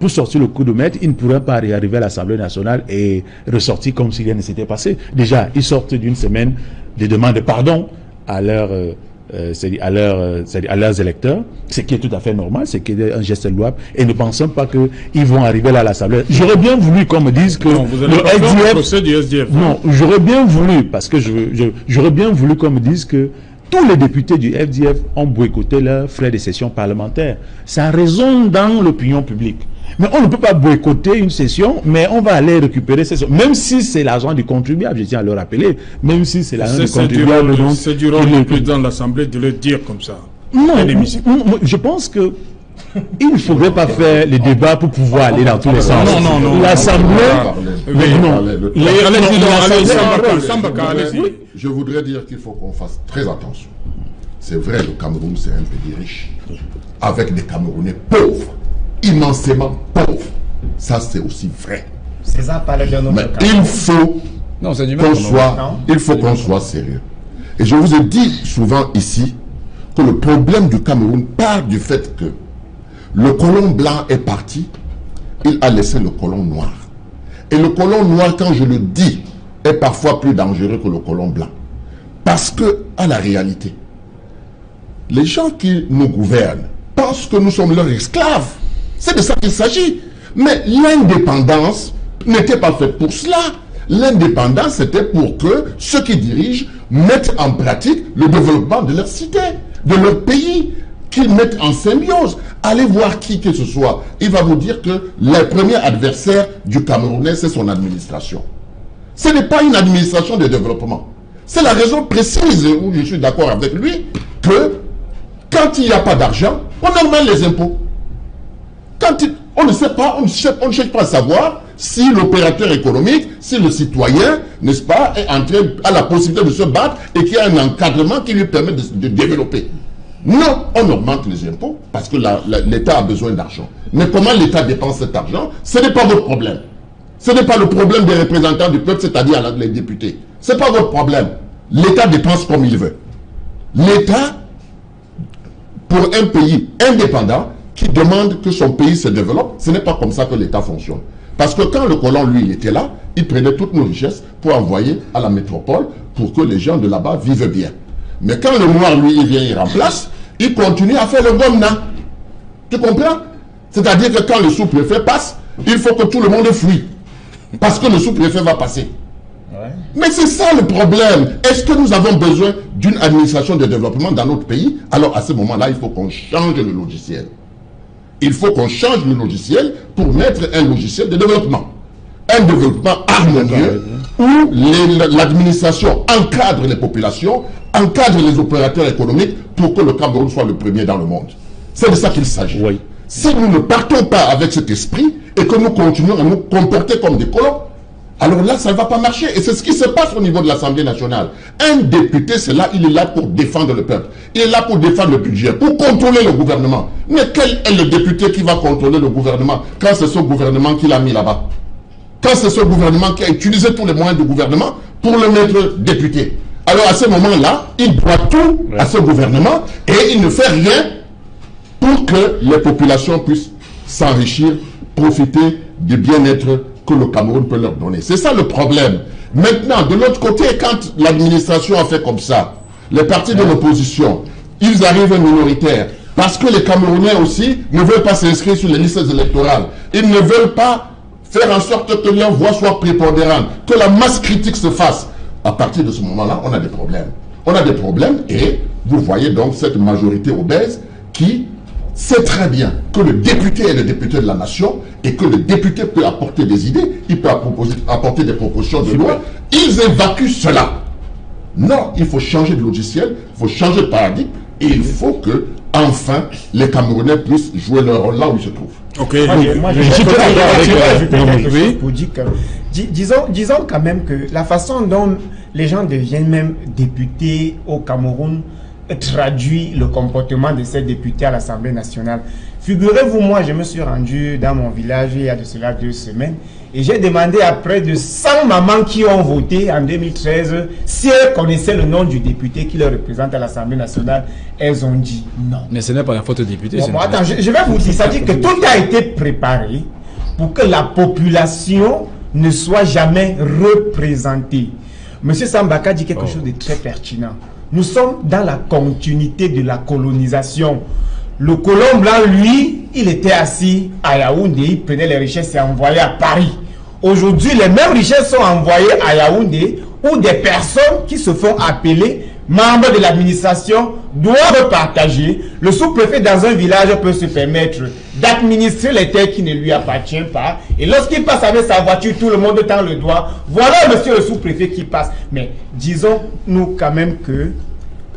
pour sortir le coup de maître, ils ne pourraient pas arriver à l'Assemblée nationale et ressortir comme si rien ne s'était passé. Déjà, ils sortent d'une semaine de demande de pardon à leurs électeurs, ce qui est tout à fait normal, c'est qu'il y a un geste louable, et ne pensons pas qu'ils vont arriver là à l'Assemblée. J'aurais bien voulu qu'on me dise que non, vous allez le pas faire SDF... le procès du SDF. Non, j'aurais bien voulu, parce que j'aurais bien voulu qu'on me dise que tous les députés du FDF ont boycotté leurs frais de session parlementaire. Ça résonne dans l'opinion publique. Mais on ne peut pas boycotter une session, mais on va aller récupérer ces sessions. Même si c'est l'argent du contribuable, je tiens à le rappeler, même si c'est l'argent du contribuable. C'est du rôle du président de l'Assemblée de le dire comme ça. Non, je pense que il ne faudrait pas faire les débats pour pouvoir aller dans tous les sens. Non. L'Assemblée... Je voudrais dire qu'il faut qu'on fasse très attention. C'est vrai, le Cameroun, c'est un pays riche, avec des Camerounais pauvres, immensément pauvres. Ça, c'est aussi vrai. C'est ça, parler de notre Mais il faut qu'on soit sérieux. Et je vous ai dit souvent ici que le problème du Cameroun part du fait que le colon blanc est parti, il a laissé le colon noir. Et le colon noir, quand je le dis, est parfois plus dangereux que le colon blanc. Parce que, à la réalité, les gens qui nous gouvernent pensent que nous sommes leurs esclaves. C'est de ça qu'il s'agit. Mais l'indépendance n'était pas faite pour cela. L'indépendance, c'était pour que ceux qui dirigent mettent en pratique le développement de leur cité, de leur pays, qu'ils mettent en symbiose. Allez voir qui que ce soit. Il va vous dire que le premier adversaire du Camerounais, c'est son administration. Ce n'est pas une administration de développement. C'est la raison précise où je suis d'accord avec lui que quand il n'y a pas d'argent, on augmente les impôts. On ne sait pas, on ne cherche pas à savoir si l'opérateur économique, si le citoyen, n'est-ce pas, est a la possibilité de se battre et qu'il y a un encadrement qui lui permet de développer. Non, on augmente les impôts parce que l'État a besoin d'argent. Mais comment l'État dépense cet argent, ce n'est pas votre problème. Ce n'est pas le problème des représentants du peuple, c'est-à-dire les députés. Ce n'est pas votre problème. L'État dépense comme il veut. L'État, pour un pays indépendant qui demande que son pays se développe, ce n'est pas comme ça que l'État fonctionne. Parce que quand le colon, lui, il était là, il prenait toutes nos richesses pour envoyer à la métropole pour que les gens de là-bas vivent bien. Mais quand le noir, lui, il vient, il remplace, il continue à faire le gomna. Tu comprends? C'est-à-dire que quand le sous-préfet passe, il faut que tout le monde fuit. Parce que le sous-préfet va passer. Ouais. Mais c'est ça le problème. Est-ce que nous avons besoin d'une administration de développement dans notre pays? Alors à ce moment-là, il faut qu'on change le logiciel. Il faut qu'on change le logiciel pour mettre un logiciel de développement. Un développement harmonieux où l'administration encadre les populations, encadre les opérateurs économiques pour que le Cameroun soit le premier dans le monde. C'est de ça qu'il s'agit. Oui. Si nous ne partons pas avec cet esprit et que nous continuons à nous comporter comme des colons, alors là, ça ne va pas marcher. Et c'est ce qui se passe au niveau de l'Assemblée nationale. Un député, c'est là, il est là pour défendre le peuple. Il est là pour défendre le budget, pour contrôler le gouvernement. Mais quel est le député qui va contrôler le gouvernement quand c'est ce gouvernement qui l'a mis là-bas? Quand c'est ce gouvernement qui a utilisé tous les moyens du gouvernement pour le mettre député. Alors à ce moment-là, il doit tout à ce gouvernement et il ne fait rien pour que les populations puissent s'enrichir, profiter du bien-être que le Cameroun peut leur donner. C'est ça le problème. Maintenant, de l'autre côté, quand l'administration a fait comme ça, les partis de l'opposition, ils arrivent minoritaires. Parce que les Camerounais aussi ne veulent pas s'inscrire sur les listes électorales. Ils ne veulent pas faire en sorte que leur voix soit prépondérante, que la masse critique se fasse. À partir de ce moment-là, on a des problèmes. On a des problèmes et vous voyez donc cette majorité obèse qui sait très bien que le député est le député de la nation et que le député peut apporter des idées, il peut apporter des propositions de loi. Ils évacuent cela. Non, il faut changer de logiciel, il faut changer de paradigme et il faut que, enfin, les Camerounais puissent jouer leur rôle là où ils se trouvent. Ok. Moi, je suis quelque chose pour dire que, disons quand même que la façon dont les gens deviennent même députés au Cameroun traduit le comportement de ces députés à l'Assemblée nationale. Figurez-vous, moi, je me suis rendu dans mon village il y a de cela 2 semaines et j'ai demandé à près de 100 mamans qui ont voté en 2013 si elles connaissaient le nom du député qui les représente à l'Assemblée nationale. Elles ont dit non. Mais ce n'est pas la faute du député. Bon, attends, je vais vous dire, ça dit que tout a été préparé pour que la population ne soit jamais représentée. Monsieur Sambaka dit quelque chose de très pertinent. Nous sommes dans la continuité de la colonisation. Le colon blanc, lui, il était assis à Yaoundé, il prenait les richesses et envoyait à Paris. Aujourd'hui, les mêmes richesses sont envoyées à Yaoundé, où des personnes qui se font appeler membres de l'administration doivent partager. Le sous-préfet dans un village peut se permettre d'administrer les terres qui ne lui appartiennent pas. Et lorsqu'il passe avec sa voiture, tout le monde tend le doigt. Voilà monsieur le sous-préfet qui passe. Mais disons-nous quand même que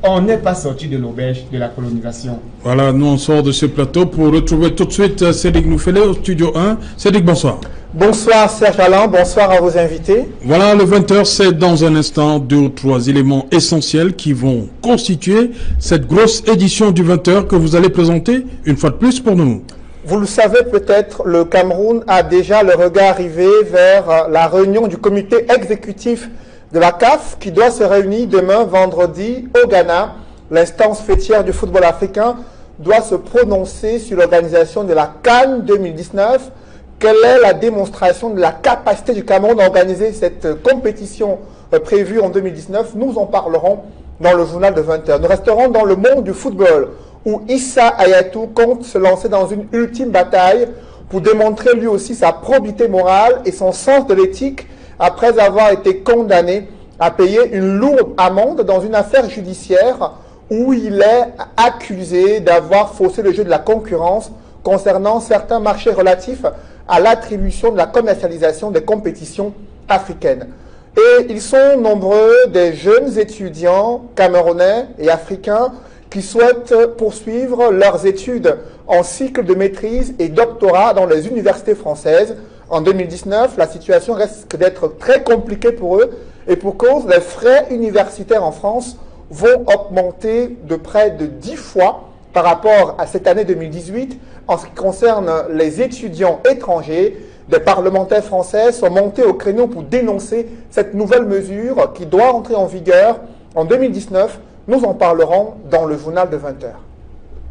on n'est pas sorti de l'auberge de la colonisation. Voilà, nous on sort de ce plateau pour retrouver tout de suite Cédric Noufélé au studio 1. Cédric, bonsoir. Bonsoir Serge Alain, bonsoir à vos invités. Voilà, le 20h, c'est dans un instant 2 ou 3 éléments essentiels qui vont constituer cette grosse édition du 20h que vous allez présenter une fois de plus pour nous. Vous le savez peut-être, le Cameroun a déjà le regard rivé vers la réunion du comité exécutif de la CAF qui doit se réunir demain vendredi au Ghana. L'instance fêtière du football africain doit se prononcer sur l'organisation de la CAN 2019. Quelle est la démonstration de la capacité du Cameroun à organiser cette compétition prévue en 2019? Nous en parlerons dans le journal de 20h. Nous resterons dans le monde du football où Issa Hayatou compte se lancer dans une ultime bataille pour démontrer lui aussi sa probité morale et son sens de l'éthique après avoir été condamné à payer une lourde amende dans une affaire judiciaire où il est accusé d'avoir faussé le jeu de la concurrence concernant certains marchés relatifs à l'attribution de la commercialisation des compétitions africaines. Et ils sont nombreux des jeunes étudiants camerounais et africains qui souhaitent poursuivre leurs études en cycle de maîtrise et doctorat dans les universités françaises. En 2019, la situation risque d'être très compliquée pour eux et pour cause, les frais universitaires en France vont augmenter de près de 10 fois par rapport à cette année 2018. En ce qui concerne les étudiants étrangers, des parlementaires français sont montés au créneau pour dénoncer cette nouvelle mesure qui doit entrer en vigueur en 2019. Nous en parlerons dans le journal de 20h.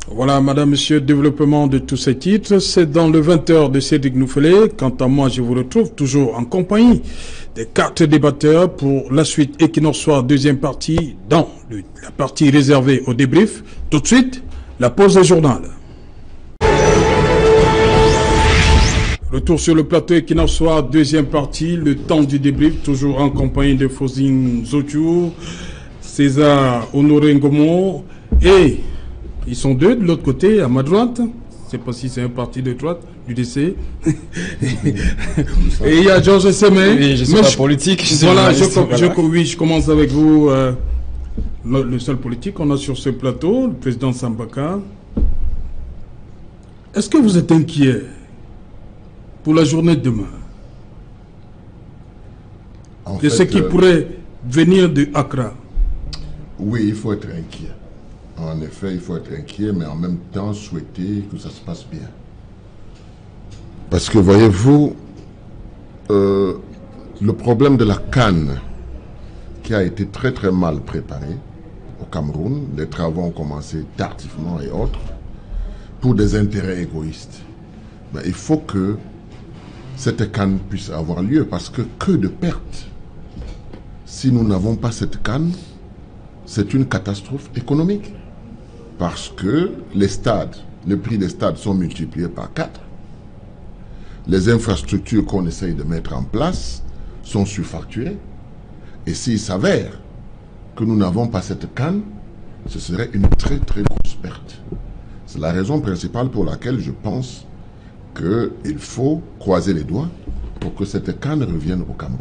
Voilà, madame, monsieur, développement de tous ces titres, c'est dans le 20h de Cédric Noufélé. Quant à moi, je vous retrouve toujours en compagnie des 4 débatteurs pour la suite Equinox Soir, deuxième partie, dans la partie réservée au débrief. Tout de suite, la pause des journal. Retour sur le plateau Equinox Soir, deuxième partie, le temps du débrief, toujours en compagnie de Fosine Zotiou, César Honoré Ngomo et... Ils sont 2 de l'autre côté, à ma droite. Je ne sais pas si c'est un parti de droite, du DC. Et il y a Georges Semé. Oui, je suis pas politique. Voilà, je commence avec vous. Le seul politique qu'on a sur ce plateau, le président Sambaka. Est-ce que vous êtes inquiet pour la journée de demain? De ce qui pourrait venir de Accra? Oui, il faut être inquiet. En effet, il faut être inquiet, mais en même temps souhaiter que ça se passe bien. Parce que, voyez-vous, le problème de la CAN, qui a été très très mal préparé au Cameroun, les travaux ont commencé tardivement et autres, pour des intérêts égoïstes. ben, il faut que cette CAN puisse avoir lieu, parce que de pertes. Si nous n'avons pas cette CAN, c'est une catastrophe économique. Parce que les stades, les prix des stades sont multipliés par 4. Les infrastructures qu'on essaye de mettre en place sont surfacturées. Et s'il s'avère que nous n'avons pas cette CAN, ce serait une très très grosse perte. C'est la raison principale pour laquelle je pense qu'il faut croiser les doigts pour que cette CAN revienne au Cameroun.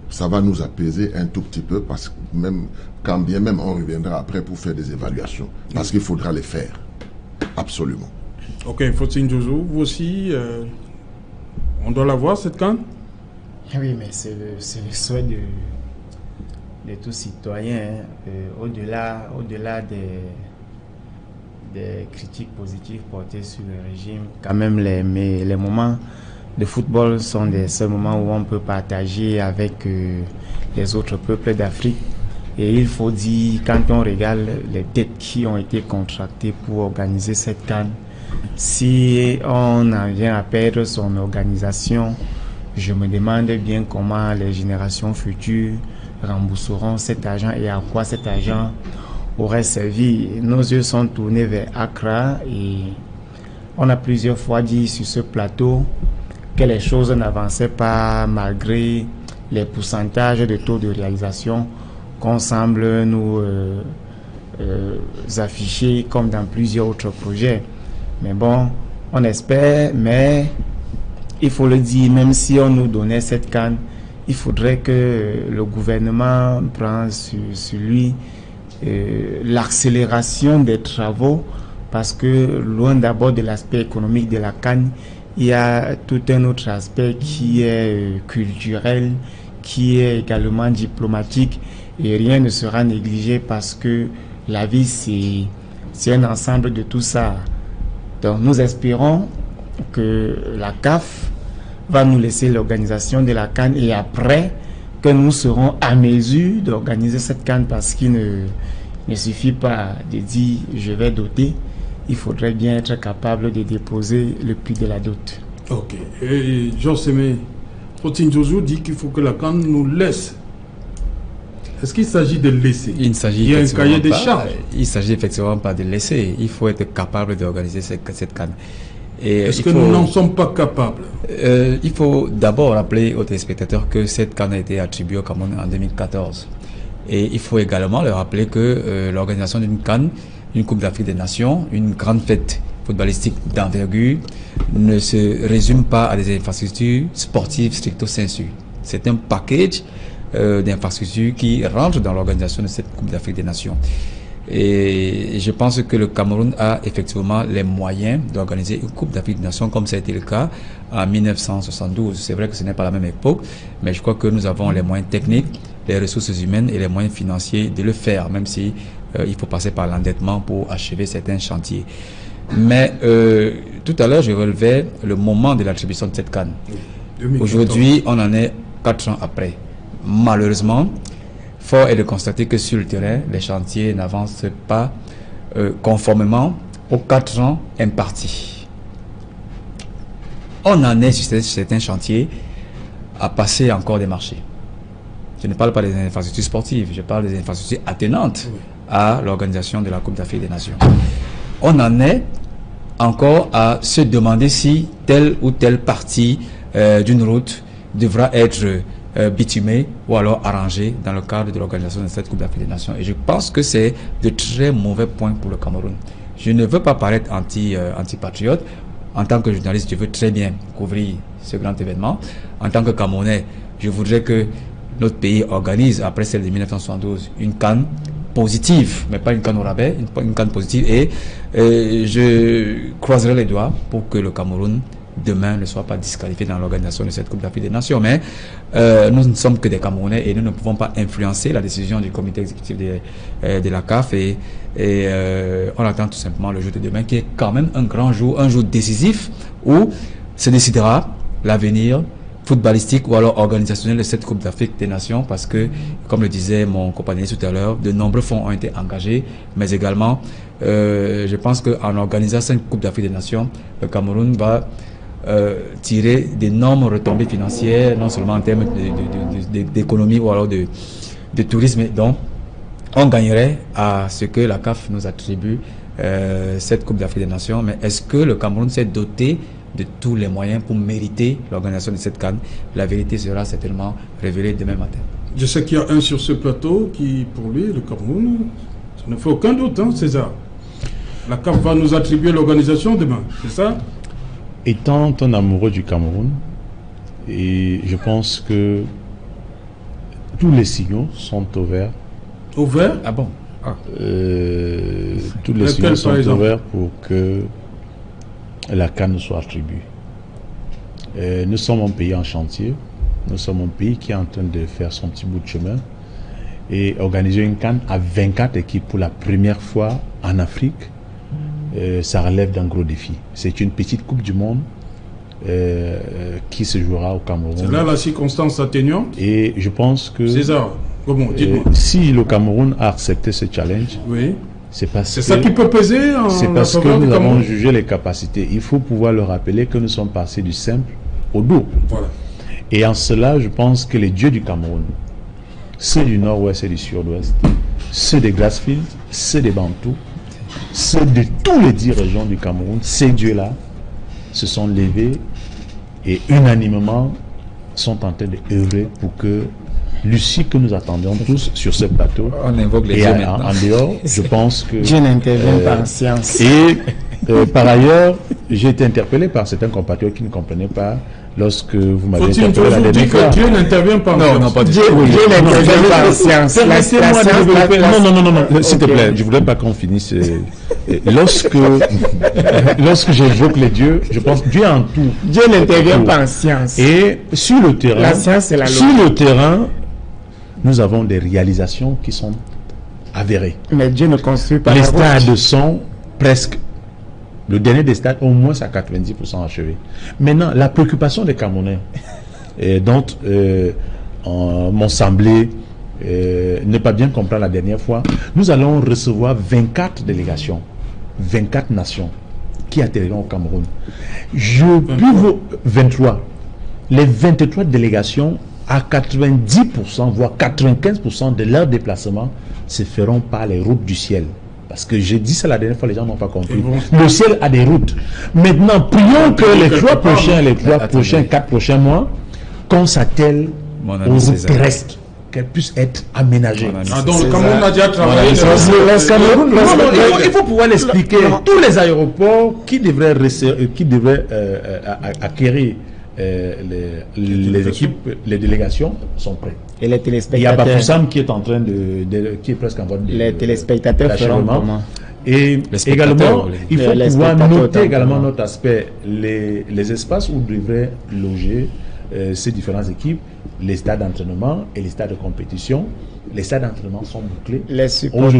Ça va nous apaiser un tout petit peu, parce que même, quand bien même on reviendra après pour faire des évaluations, parce qu'il faudra les faire, absolument. Ok, Faustin Jojo, vous aussi, on doit la voir cette CAN? Oui, mais c'est le souhait de tous citoyens, au-delà des critiques positives portées sur le régime. Quand même, les moments de football sont des seuls moments où on peut partager avec les autres peuples d'Afrique. Et il faut dire, quand on regarde les dettes qui ont été contractées pour organiser cette CAN, si on en vient à perdre son organisation, je me demande bien comment les générations futures rembourseront cet argent et à quoi cet argent aurait servi. Nos yeux sont tournés vers Accra et on a plusieurs fois dit sur ce plateau que les choses n'avançaient pas malgré les pourcentages de taux de réalisation qu'on semble nous afficher comme dans plusieurs autres projets. Mais bon, on espère, mais il faut le dire, même si on nous donnait cette CAN, il faudrait que le gouvernement prenne sur lui l'accélération des travaux, parce que loin d'abord de l'aspect économique de la CAN, il y a tout un autre aspect qui est culturel, qui est également diplomatique, et rien ne sera négligé parce que la vie c'est un ensemble de tout ça. Donc nous espérons que la CAF va nous laisser l'organisation de la CAN et après que nous serons à mesure d'organiser cette CAN, parce qu'il ne suffit pas de dire je vais doter, il faudrait bien être capable de déposer le prix de la dot. Ok. Et Jean-Sémé, Faustin Jojo dit qu'il faut que la CAN nous laisse. Est-ce qu'il s'agit de laisser? Il y a un cahier des charges. Il ne s'agit effectivement pas de laisser. Il faut être capable d'organiser cette CAN. Est-ce que nous n'en sommes pas capables? Il faut d'abord rappeler aux téléspectateurs que cette CAN a été attribuée au Cameroun en 2014. Et il faut également leur rappeler que l'organisation d'une CAN, une Coupe d'Afrique des Nations, une grande fête footballistique d'envergure, ne se résume pas à des infrastructures sportives stricto sensu. C'est un package d'infrastructures qui rentrent dans l'organisation de cette Coupe d'Afrique des Nations. Et je pense que le Cameroun a effectivement les moyens d'organiser une Coupe d'Afrique des Nations comme ça a été le cas en 1972. C'est vrai que ce n'est pas la même époque, mais je crois que nous avons les moyens techniques, les ressources humaines et les moyens financiers de le faire, même si il faut passer par l'endettement pour achever certains chantiers. Mais tout à l'heure, je relevais le moment de l'attribution de cette CAN. Aujourd'hui, on en est 4 ans après. Malheureusement, fort est de constater que sur le terrain, les chantiers n'avancent pas conformément aux 4 ans impartis. On en est sur certains chantiers à passer encore des marchés. Je ne parle pas des infrastructures sportives, je parle des infrastructures attenantes à l'organisation de la Coupe d'Afrique des Nations. On en est encore à se demander si telle ou telle partie d'une route devra être bitumée ou alors arrangée dans le cadre de l'organisation de cette Coupe d'Afrique des Nations. Et je pense que c'est de très mauvais points pour le Cameroun. Je ne veux pas paraître anti-patriote. En tant que journaliste, je veux très bien couvrir ce grand événement. En tant que Camerounais, je voudrais que notre pays organise, après celle de 1972, une CAN positive, mais pas une CAN au rabais, une CAN positive. Et je croiserai les doigts pour que le Cameroun, demain, ne soit pas disqualifié dans l'organisation de cette Coupe d'Afrique des Nations. Mais nous ne sommes que des Camerounais et nous ne pouvons pas influencer la décision du comité exécutif de la CAF. Et on attend tout simplement le jour de demain, qui est quand même un grand jour, un jour décisif où se décidera l'avenir footballistique ou alors organisationnel de cette Coupe d'Afrique des Nations, parce que, comme le disait mon compagnon tout à l'heure, de nombreux fonds ont été engagés, mais également, je pense qu'en organisant cette Coupe d'Afrique des Nations, le Cameroun va tirer d'énormes retombées financières, non seulement en termes d'économie ou alors de tourisme. Donc, on gagnerait à ce que la CAF nous attribue cette Coupe d'Afrique des Nations. Mais est-ce que le Cameroun s'est doté de tous les moyens pour mériter l'organisation de cette CAN? La vérité sera certainement révélée demain matin. Je sais qu'il y a un sur ce plateau qui, pour lui, le Cameroun, ça ne fait aucun doute, hein, César. La CAF va nous attribuer l'organisation demain, c'est ça? Étant un amoureux du Cameroun, et je pense que tous les signaux sont au vert. Au vert? Ah bon? Tous les signaux sont au vert pour que la CAN soit attribuée. Nous sommes un pays en chantier. Nous sommes un pays qui est en train de faire son petit bout de chemin. Et organiser une CAN à 24 équipes pour la première fois en Afrique, ça relève d'un gros défi. C'est une petite Coupe du Monde qui se jouera au Cameroun. C'est là la circonstance atténuante. Et je pense que César, comment, dites-moi. Si le Cameroun a accepté ce challenge, oui, c'est parce que ça qui peut peser. C'est parce que nous avons jugé les capacités. Il faut pouvoir leur rappeler que nous sommes passés du simple au double. Voilà. Et en cela, je pense que les dieux du Cameroun, ceux du nord-ouest et du sud-ouest, ceux des Grassfields, ceux des Bantous, ceux de tous les 10 régions du Cameroun, ces dieux-là se sont levés et unanimement sont en train d'œuvrer pour que Lucie, que nous attendions tous sur ce plateau, on invoque les dieux maintenant. En dehors, je pense que Dieu n'intervient pas en science. Et par ailleurs, j'ai été interpellé par certains compatriotes qui ne comprenaient pas lorsque vous m'avez interpellé la dernière fois. Dieu n'intervient pas en science. Non, pas du Dieu n'intervient pas en science. Permettez-moi de développer. Non, s'il te plaît, je voudrais pas qu'on finisse. Lorsque j'évoque les dieux, je pense que Dieu est en tout. Dieu n'intervient pas en science. Et sur le terrain, la science, c'est la logique. Sur le terrain, nous avons des réalisations qui sont avérées. Mais Dieu ne construit pas. Les stades sont presque, le dernier des stades, au moins à 90% achevés. Maintenant, la préoccupation des Camerounais, dont m'ont semblé ne pas bien comprendre la dernière fois, nous allons recevoir 24 délégations, 24 nations qui atterriront au Cameroun. 23. Les 23 délégations, à 90%, voire 95% de leurs déplacements se feront par les routes du ciel. Parce que j'ai dit ça la dernière fois, les gens n'ont pas compris. Le ciel a des routes. Maintenant, prions que les 4 prochains mois, qu'on s'attelle aux routes terrestres, qu'elles puissent être aménagées. Donc le Cameroun a déjà travaillé. Il faut pouvoir l'expliquer. Tous les aéroports qui devraient acquérir les équipes, les délégations sont prêts. Et les téléspectateurs. Il y a Bafoussam qui est en train qui est presque en voie de les téléspectateurs feront comment? Et également, il faut pouvoir noter également notre aspect, les espaces où devraient loger ces différentes équipes, les stades d'entraînement et les stades de compétition. Les stades d'entraînement sont bouclés. Les supporters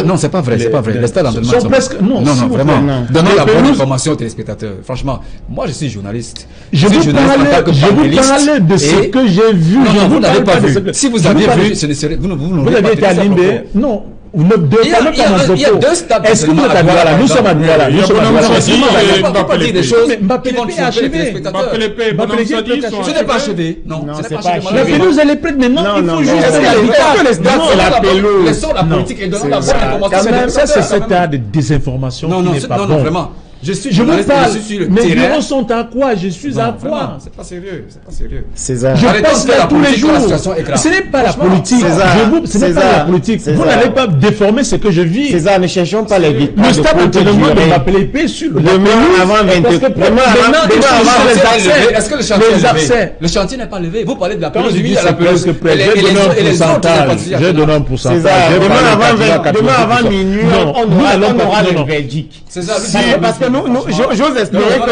non, c'est pas vrai, c'est pas vrai. Les stades d'entraînement sont presque non, vraiment. Donnons la bonne information aux téléspectateurs. Franchement, moi je suis journaliste. Je vous parlais de ce que j'ai vu. Non, vous n'avez pas vu. Si vous aviez vu, vous avez été à Limbé. Non. Il y a 2 stades. Est-ce que vous êtes à Douala? Nous sommes à Douala. Nous sommes à Douala. On ne peut pas dire des choses qui vont choquer les téléspectateurs. Je n'ai pas achevé. Non, ce n'est pas achevé. La pelouse, elle est prête maintenant. Il faut juste les stades, c'est la pelouse. Laissons la politique et donnons la bonne information. Ça, c'est cet tas de désinformation qui n'est pas bon. Non, vraiment. Je suis journaliste, je suis sur le terrain. Mes bureaux sont à quoi? Je suis à quoi? C'est pas sérieux, c'est pas sérieux. César, je passe là tous les jours. Ce n'est pas la politique. Ce n'est pas la politique. Vous n'allez pas déformer ce que je vis. César, ne cherchons pas les victimes. Le stade d'entraînement de m'appeler sur le menu avant 23. Est-ce que le chantier est levé? Le chantier n'est pas levé. Vous parlez de la pelouse humide à la pelouse. J'ai donné un pourcentage. Demain avant minuit, on aura le verdict. César, parce que j'ose espérer que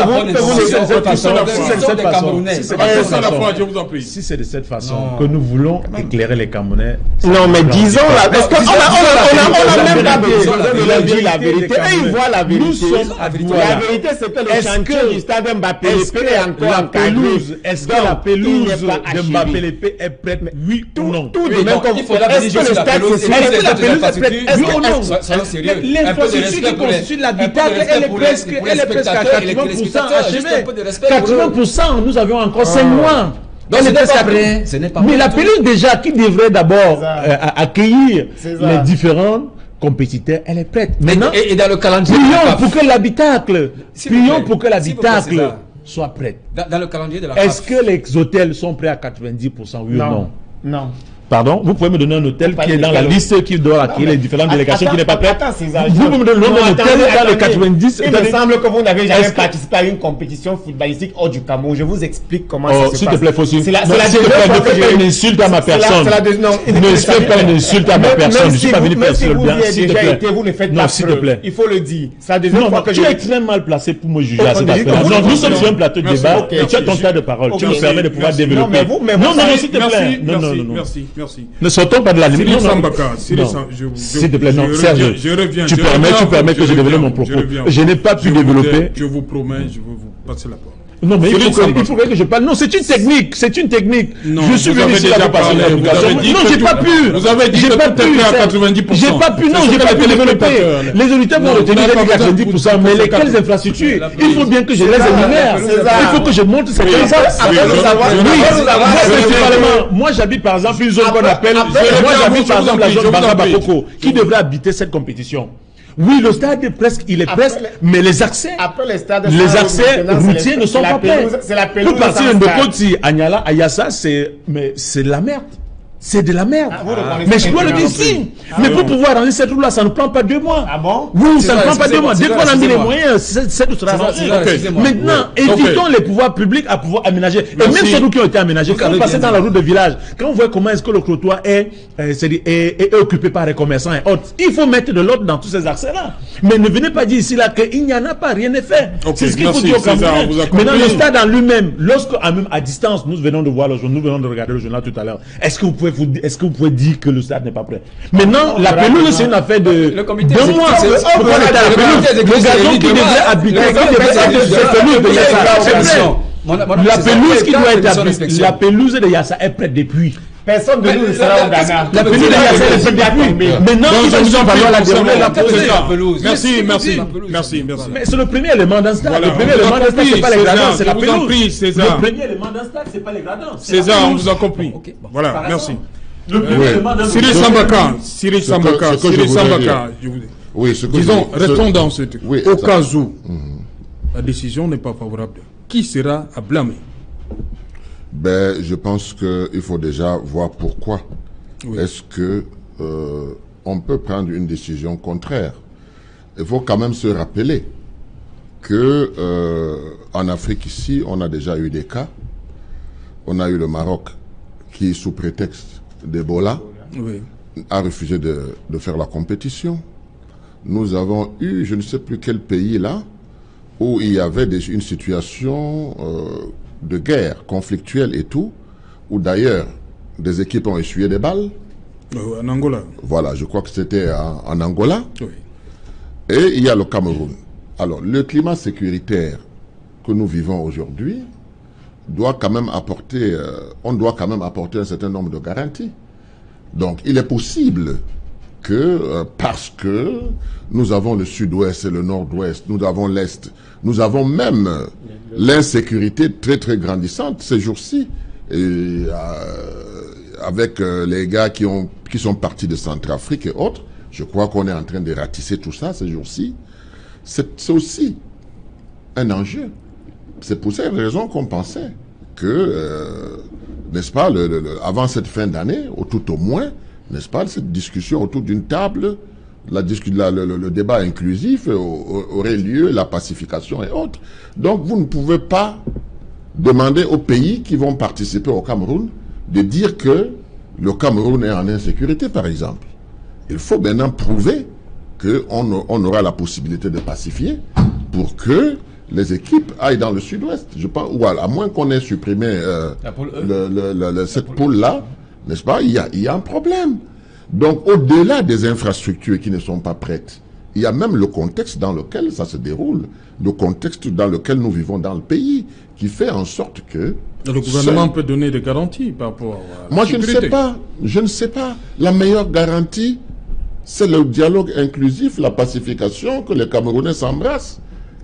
vous si c'est de cette façon que nous voulons éclairer les Camerounais. Non, mais disons là, parce qu'on a même pas besoin de dire la vérité. Ils voient la vérité. La vérité, c'est que le chantier du stade Mbappé est encore encadré. Est-ce que la pelouse de Mbappé Lépée est prête? Oui ou non? Tout de même, il faudra venir sur la pelouse. Est-ce que la pelouse est prête? Oui ou non? L'infrastructure qui constitue l'habitacle, elle est presque à 80% achevée. 80%, nous avions encore 5 mois. Donc ce n'est pas mais la pelouse déjà qui devrait d'abord accueillir les différents compétiteurs, elle est prête. Maintenant, et dans le calendrier, prions pour que l'habitacle, soit prêt. Dans le calendrier de la CAF. Est-ce que les hôtels sont prêts à 90%, oui ou non? Non. Pardon, vous pouvez me donner un hôtel qui est dans la liste qui doit accueillir les différentes délégations qui n'est pas prêt? Vous pouvez me donner un hôtel dans les 90. Il me semble que vous n'avez jamais participé à une compétition footballistique hors du Cameroun. Je vous explique comment ça se passe. S'il te plaît, Fossil. Ne fais pas une insulte à ma personne. Ne fais pas une insulte à ma personne. Je ne suis pas venu faire sur le bien. S'il te plaît. Vous ne faites pas preuve. Il faut le dire. Tu es extrêmement mal placé pour me juger à cette affaire. Non, nous sommes sur un plateau de débat et tu as ton tas de parole. Tu me permets de pouvoir développer. Non, s'il te plaît. Non. Merci. Ne sortons pas de la limite. S'il te plaît, non, Serge, tu permets que je développe mon propos. Je n'ai pas pu développer. Je vous promets, je vais vous passer la parole. Non, mais il faudrait que je parle. Non, c'est une technique. Non, je suis venu ici pour passer l'éducation. Non, j'ai pas pu. Vous avez dit que tu à 90%. J'ai pas pu développer. Les auditeurs vont retenir les 90%, mais lesquelles infrastructures? Il faut bien que je les énumère. Il faut que je montre ces choses. Moi, j'habite par exemple une zone qu'on appelle, la zone Bangabakoko, qui devrait habiter cette compétition. Oui, le stade est presque, mais les accès routiers ne sont pas prêts. Pour partir de Koti, Agnala, Ayassa, c'est de la merde. C'est de la merde. Mais je dois le dire ici. Mais pour pouvoir rendre cette route-là, ça ne prend pas 2 mois. Ah bon? Oui, ça ne prend pas 2 mois. Dès qu'on a mis les moyens, c'est sera arrangé. Maintenant, évitons les pouvoirs publics à pouvoir aménager. Et même ceux qui ont été aménagés, quand vous passez dans la route de village, quand vous voyez comment est-ce que le trottoir est occupé par les commerçants et autres, il faut mettre de l'ordre dans tous ces accès-là. Mais ne venez pas dire ici là qu'il n'y en a pas, rien n'est fait. C'est ce qu'il faut dire au Cameroun. Maintenant, le stade en lui-même, lorsque même à distance, nous venons de voir le journal, nous venons de regarder le journal tout à l'heure. Est-ce que vous pouvez dire que le stade n'est pas prêt? Maintenant, la pelouse, c'est une affaire de 2 mois. Pourquoi la pelouse? Le gazon qui devrait habiter, cette pelouse de Yassa, la pelouse qui doit être habitée, la pelouse de Yassa est prête depuis. Personne de nous ne sera au Ghana. La pelouse de Yassa est prête depuis. Maintenant, ils ont falloir la dérouler, la poser. Merci. Mais c'est le premier élément d'un stade. Le premier élément d'un stade, c'est pas les gradins, c'est la pelouse. Le premier élément d'un stade, c'est pas les gradins. César, on vous a compris. Voilà, merci. Cyril Sambaka, disons, restons dans ce truc. Au cas où la décision n'est pas favorable, qui sera à blâmer? Je pense qu'il faut déjà voir pourquoi. Est-ce que on peut prendre une décision contraire? Il faut quand même se rappeler que en Afrique ici, on a déjà eu des cas. On a eu le Maroc qui, sous prétexte d'Ebola, a refusé de faire la compétition. Nous avons eu, je ne sais plus quel pays là, où il y avait une situation de guerre conflictuelle et tout, où d'ailleurs des équipes ont essuyé des balles. En Angola. Voilà, je crois que c'était en Angola. Et il y a le Cameroun. Alors, le climat sécuritaire que nous vivons aujourd'hui doit quand même apporter, on doit quand même apporter un certain nombre de garanties. Donc, il est possible que, parce que nous avons le sud-ouest et le nord-ouest, nous avons l'est, nous avons même l'insécurité très très grandissante ces jours-ci, avec les gars qui sont partis de Centrafrique et autres. Je crois qu'on est en train de ratisser tout ça ces jours-ci. C'est aussi un enjeu. C'est pour cette raison qu'on pensait que, n'est-ce pas, avant cette fin d'année, ou tout au moins, n'est-ce pas, cette discussion autour d'une table, le débat inclusif aurait lieu, la pacification et autres. Donc vous ne pouvez pas demander aux pays qui vont participer au Cameroun de dire que le Cameroun est en insécurité, par exemple. Il faut maintenant prouver qu'on aura la possibilité de pacifier pour que les équipes aillent dans le sud-ouest. Je pense, ou à moins qu'on ait supprimé cette poule-là, n'est-ce pas, il y a un problème. Donc, au-delà des infrastructures qui ne sont pas prêtes, il y a même le contexte dans lequel ça se déroule, le contexte dans lequel nous vivons dans le pays, qui fait en sorte que... Le gouvernement peut donner des garanties par rapport à la Moi, sécurité. je ne sais pas. La meilleure garantie, c'est le dialogue inclusif, la pacification, que les Camerounais s'embrassent,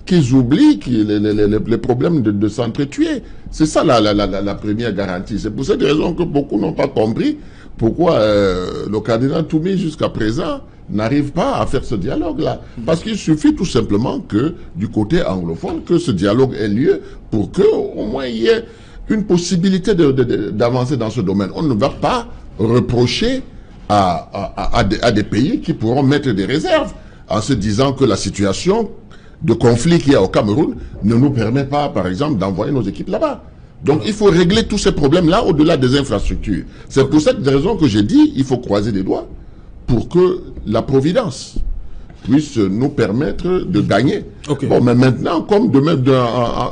qu'ils oublient les problèmes de s'entretuer. C'est ça la première garantie. C'est pour cette raison que beaucoup n'ont pas compris pourquoi le cardinal Toumi, jusqu'à présent, n'arrive pas à faire ce dialogue-là. Parce qu'il suffit tout simplement que, du côté anglophone, que ce dialogue ait lieu pour qu'au moins il y ait une possibilité d'avancer dans ce domaine. On ne va pas reprocher à des pays qui pourront mettre des réserves en se disant que la situation de conflit qu'il y a au Cameroun ne nous permet pas, par exemple, d'envoyer nos équipes là-bas. Donc, il faut régler tous ces problèmes-là au-delà des infrastructures. C'est pour cette raison que j'ai dit il faut croiser les doigts pour que la providence puisse nous permettre de gagner. Okay. Bon, mais maintenant, comme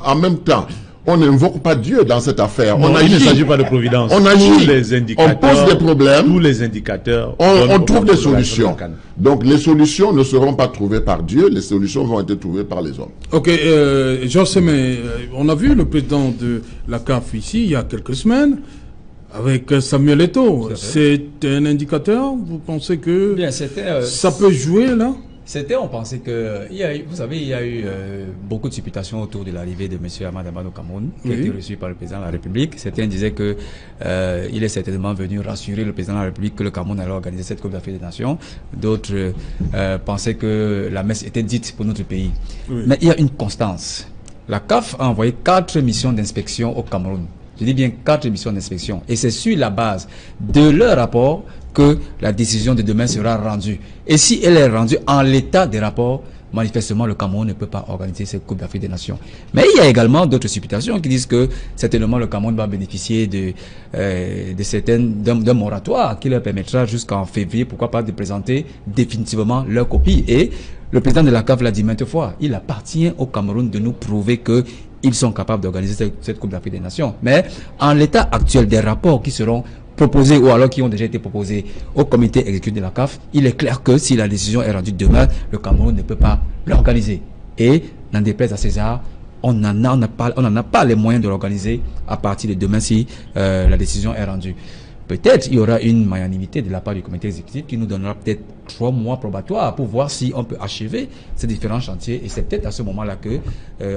en même temps, on n'invoque pas Dieu dans cette affaire. Non, il ne s'agit pas de providence. On agit, tous les indicateurs, on pose des problèmes, tous les indicateurs, on trouve des solutions. Donc les solutions ne seront pas trouvées par Dieu, les solutions vont être trouvées par les hommes. Ok, Josemé, on a vu le président de la CAF ici il y a quelques semaines avec Samuel Eto'o. C'est un indicateur? Vous pensez que ça peut jouer là? On pensait que, vous savez, il y a eu beaucoup de supputations autour de l'arrivée de M. Ahmad Ahmad au Cameroun, qui a été reçu par le président de la République. Certains disaient que il est certainement venu rassurer le président de la République que le Cameroun allait organiser cette Coupe d'Afrique des Nations. D'autres pensaient que la messe était dite pour notre pays. Oui. Mais il y a une constance. La CAF a envoyé 4 missions d'inspection au Cameroun. Je dis bien 4 missions d'inspection. Et c'est sur la base de leur rapport que la décision de demain sera rendue. Et si elle est rendue en l'état des rapports, manifestement le Cameroun ne peut pas organiser cette Coupe d'Afrique des Nations. Mais il y a également d'autres supputations qui disent que certainement le Cameroun va bénéficier d'un moratoire qui leur permettra jusqu'en février, pourquoi pas, de présenter définitivement leur copie. Et le président de la CAF l'a dit maintes fois, il appartient au Cameroun de nous prouver que ils sont capables d'organiser cette Coupe d'Afrique des Nations. Mais en l'état actuel des rapports qui seront proposés ou alors qui ont déjà été proposés au comité exécutif de la CAF, il est clair que si la décision est rendue demain, le Cameroun ne peut pas l'organiser. Et, n'en déplaise à César, on n'en a pas les moyens de l'organiser à partir de demain si la décision est rendue. Peut-être il y aura une magnanimité de la part du comité exécutif qui nous donnera peut-être 3 mois probatoires pour voir si on peut achever ces différents chantiers. Et c'est peut-être à ce moment-là que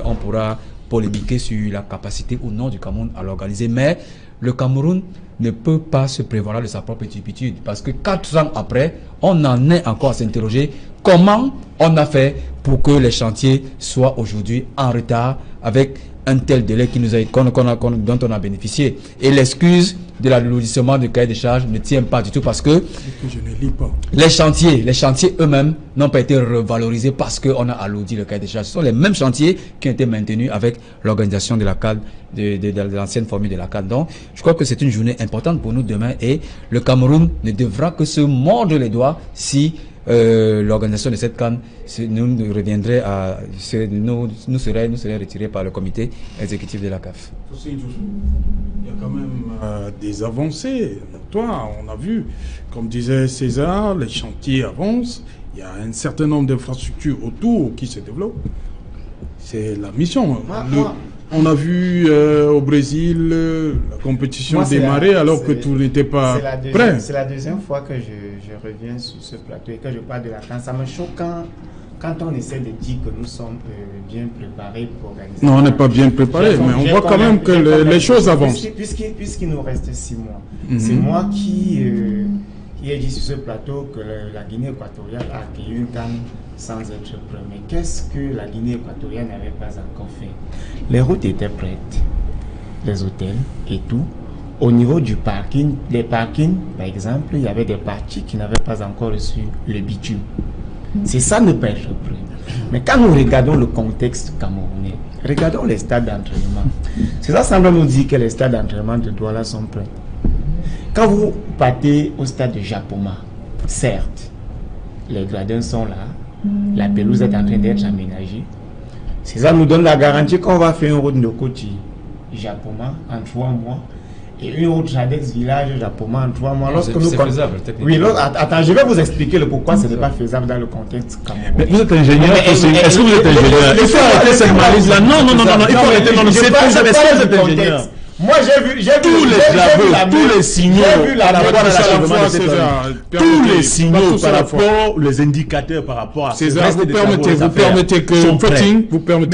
on pourra polémiquer sur la capacité ou non du Cameroun à l'organiser. Mais le Cameroun ne peut pas se prévaloir de sa propre turpitude, parce que 4 ans après, on en est encore à s'interroger comment on a fait pour que les chantiers soient aujourd'hui en retard avec un tel délai qui nous a, dont on a bénéficié. Et l'excuse de l'alourdissement du cahier de charges ne tient pas du tout, parce que je ne lis pas. Les chantiers eux-mêmes n'ont pas été revalorisés parce qu'on a alourdi le cahier de charges. Ce sont les mêmes chantiers qui ont été maintenus avec l'organisation de la CAD, de l'ancienne formule de la CAD. Donc, je crois que c'est une journée importante pour nous demain, et le Cameroun ne devra que se mordre les doigts si l'organisation de cette CAN nous reviendrait à nous serait retiré par le comité exécutif de la CAF. Il y a quand même des avancées notoires. On a vu, comme disait César, les chantiers avancent. Il y a un certain nombre d'infrastructures autour qui se développent. C'est la mission. On a vu au Brésil la compétition démarrer alors que tout n'était pas prêt. C'est la deuxième fois que je reviens sur ce plateau et que je parle de la CAN. Ça me choque quand on essaie de dire que nous sommes bien préparés pour organiser. Non, on n'est pas bien préparés, mais on voit quand même que les choses avancent. Puisqu'il nous reste 6 mois, c'est moi qui ai dit sur ce plateau que la Guinée équatoriale a accueilli une CAN sans être prêt. Mais qu'est-ce que la Guinée équatoriale n'avait pas encore fait? Les routes étaient prêtes, les hôtels et tout. Au niveau du parking, des parkings, par exemple, il y avait des parties qui n'avaient pas encore reçu le bitume. C'est ça ne peut être prêt. Mais quand nous regardons le contexte camerounais, regardons les stades d'entraînement. Ça semble nous dire que les stades d'entraînement de Douala sont prêts. Quand vous partez au stade de Japoma, certes, les gradins sont là, la pelouse est en train d'être aménagée, César nous donne la garantie qu'on va faire une route de Koti Japoma en 3 mois et une route Jadex village Japoma en 3 mois. C'est faisable, oui, attends, je vais vous expliquer le pourquoi ce n'est pas faisable dans le contexte camerounais. Mais vous êtes ingénieur, est-ce que vous êtes ingénieur? Il faut arrêter cette malice là. Non, il faut arrêter. Non, c'est pas ça, est-ce que vous êtes ingénieur? Moi, j'ai vu tous les signaux par rapport à l'achèvement de cette œuvre. Tous les signaux par rapport, les indicateurs par rapport à César, vous permettez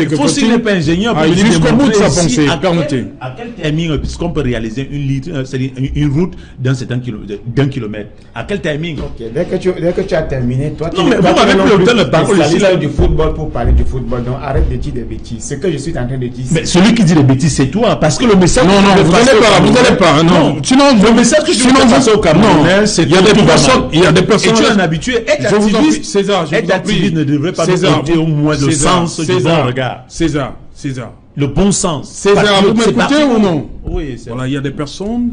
que Faucil n'est pas ingénieur pour venir jusqu'au bout de sa pensée. À quel timing puisqu'on peut réaliser une route d'un kilomètre? À quel timing? Dès que tu as terminé, toi, tu n'as pas le parole ici du football pour parler du football. Donc arrête de dire des bêtises. Ce que je suis en train de dire. Mais celui qui dit des bêtises, c'est toi, parce que le message. Non, vous n'allez pas. Non. Sinon, le message que je veux passer au Cameroun, c'est il y a des personnes. Et tu es un habitué. Être activiste, César, être activiste ne devrait pas nous au moins le sens du bon regard. César. Le bon sens. César, vous m'écoutez ou non? Oui, voilà, il y a des personnes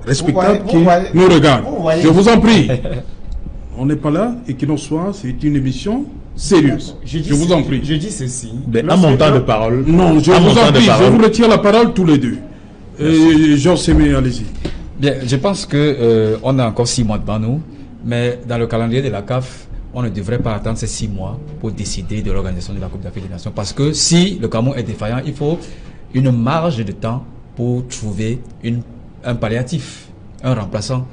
respectables qui nous regardent. Je vous en prie. On n'est pas là, et qu'il en soit, c'est une émission sérieuse. Je vous en prie. Je dis ceci. À mon temps de parole. Non, je vous en prie, je vous retire la parole tous les deux. Jean Sémé, allez-y. Bien, je pense que on a encore 6 mois devant nous, mais dans le calendrier de la CAF, on ne devrait pas attendre ces 6 mois pour décider de l'organisation de la Coupe d'Afrique des Nations. Parce que si le Cameroun est défaillant, il faut une marge de temps pour trouver un palliatif, un remplaçant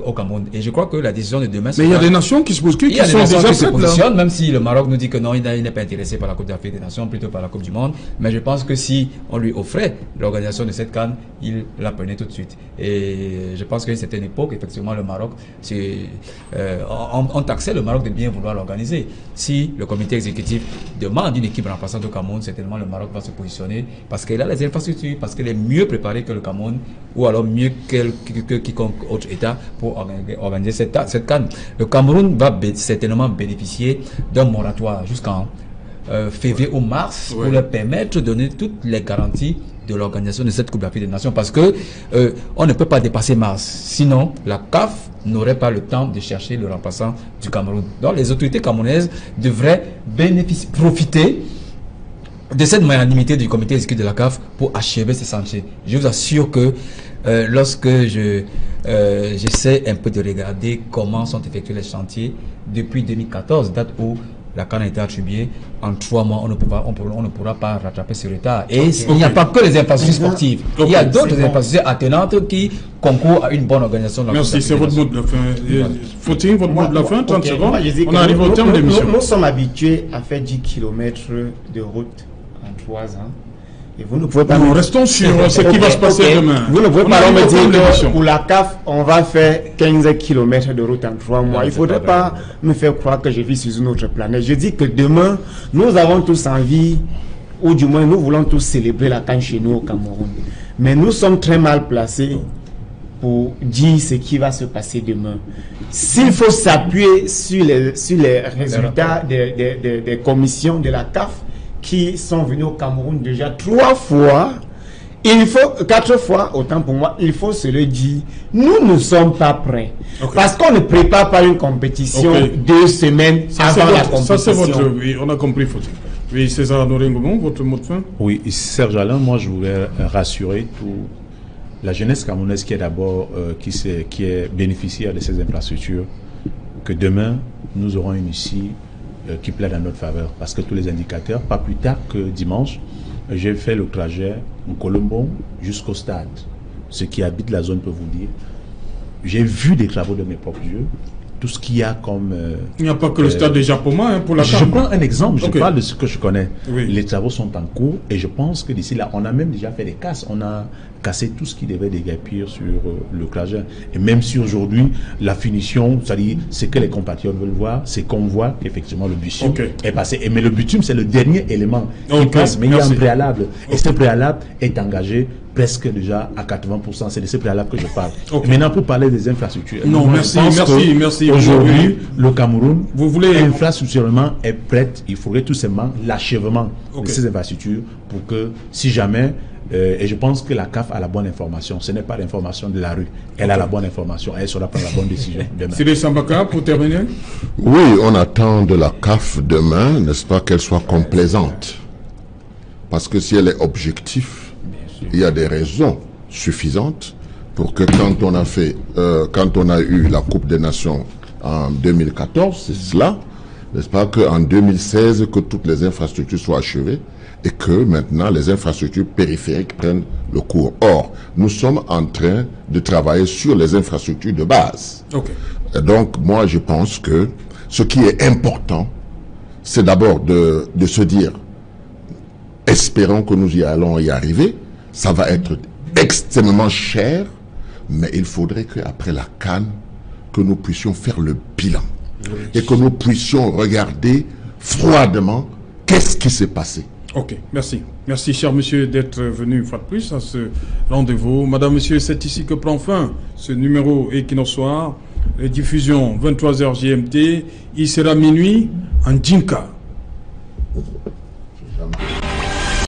au Cameroun. Et je crois que la décision de demain... Mais il y a des nations qui se positionnent. Il y a des nations qui se positionnent, même si le Maroc nous dit que non, il n'est pas intéressé par la Coupe d'Afrique des Nations, plutôt par la Coupe du Monde. Mais je pense que si on lui offrait l'organisation de cette CAN, il la prenait tout de suite. Et je pense qu'à une certaine époque, effectivement, le Maroc, on taxait le Maroc de bien vouloir l'organiser. Si le comité exécutif demande une équipe remplaçante au Cameroun, certainement le Maroc va se positionner parce qu'il a les infrastructures, parce qu'il est mieux préparé que le Cameroun, ou alors mieux que quiconque autre État pour organiser cette CAN. Le Cameroun va certainement bénéficier d'un moratoire jusqu'en février ou mars pour leur permettre de donner toutes les garanties de l'organisation de cette Coupe d'Afrique des Nations, parce que on ne peut pas dépasser mars, sinon la CAF n'aurait pas le temps de chercher le remplaçant du Cameroun. Donc les autorités camerounaises devraient profiter de cette magnanimité du comité exécutif de la CAF pour achever ces chantiers. Je vous assure que lorsque j'essaie un peu de regarder comment sont effectués les chantiers depuis 2014, date où la CAN a été attribuée, en 3 mois, on ne pourra pas rattraper ce retard. Et il n'y a pas que les infrastructures sportives. Il y a d'autres infrastructures attenantes qui concourent à une bonne organisation de la Merci, c'est votre mot de la fin. Faut-il votre mot de la fin, 30 secondes. On arrive au terme de l'émission. Nous sommes habitués à faire 10 km de route en 3 ans. Et vous ne pouvez pas. Nous restons sur ce qui va se passer demain. Vous ne pouvez pas me dire que pour la CAF, on va faire 15 km de route en 3 mois. Il ne faudrait pas me faire croire que je vis sur une autre planète. Je dis que demain, nous avons tous envie, ou du moins nous voulons tous célébrer la CAN chez nous au Cameroun. Mais nous sommes très mal placés pour dire ce qui va se passer demain. S'il faut s'appuyer sur les résultats des commissions de la CAF, qui sont venus au Cameroun déjà 3 fois, 4 fois, autant pour moi, il faut se le dire, nous ne sommes pas prêts. Parce qu'on ne prépare pas une compétition 2 semaines avant la compétition. Ça c'est votre... Oui, on a compris, Fauti. Oui, César Norengoumon, votre mot de fin? Oui, Serge Alain, moi je voulais rassurer la jeunesse camerounaise qui est d'abord, qui est bénéficiaire de ces infrastructures, que demain, nous aurons une issue qui plaide en notre faveur, parce que tous les indicateurs, pas plus tard que dimanche, j'ai fait le trajet en Colombo jusqu'au stade. Ceux qui habitent la zone peuvent vous dire, j'ai vu des travaux de mes propres yeux, tout ce qu'il y a comme... il n'y a pas que le stade de Japoma pour la CAN. Je prends un exemple, je parle de ce que je connais. Oui. Les travaux sont en cours et je pense que d'ici là, on a même déjà fait des casses. On a cassé tout ce qui devait déguerpir sur le trajet. Et même si aujourd'hui, la finition, c'est-à-dire ce que les compatriotes veulent voir, c'est qu'on voit qu'effectivement le bitume est passé. Mais le bitume, c'est le dernier élément qui passe. Mais il y a un préalable. Et ce préalable est engagé presque déjà à 80%. C'est de ce préalable que je parle. Maintenant, pour parler des infrastructures. Non, merci. Aujourd'hui, le Cameroun, infrastructurellement, est prête. Il faudrait tout simplement l'achèvement de ces infrastructures pour que, si jamais Et je pense que la CAF a la bonne information. Ce n'est pas l'information de la rue. Elle a la bonne information. Elle saura prendre la bonne décision demain. Siré Sambaka, pour terminer. Oui, on attend de la CAF demain, n'est-ce pas, qu'elle soit complaisante. Parce que si elle est objective, il y a des raisons suffisantes pour que quand on a eu la Coupe des Nations en 2014, c'est cela, n'est-ce pas, qu'en 2016, que toutes les infrastructures soient achevées et que maintenant les infrastructures périphériques prennent le cours. Or, nous sommes en train de travailler sur les infrastructures de base. Okay. Et donc, moi, je pense que ce qui est important, c'est d'abord de se dire, espérons que nous y allons y arriver. Ça va être extrêmement cher, mais il faudrait qu'après la CAN, que nous puissions faire le bilan. Et que nous puissions regarder froidement qu'est-ce qui s'est passé. Ok, merci. Merci, cher monsieur, d'être venu une fois de plus à ce rendez-vous. Madame, monsieur, c'est ici que prend fin ce numéro Equinox Soir. Les diffusions 23h GMT. Il sera minuit en Djinka.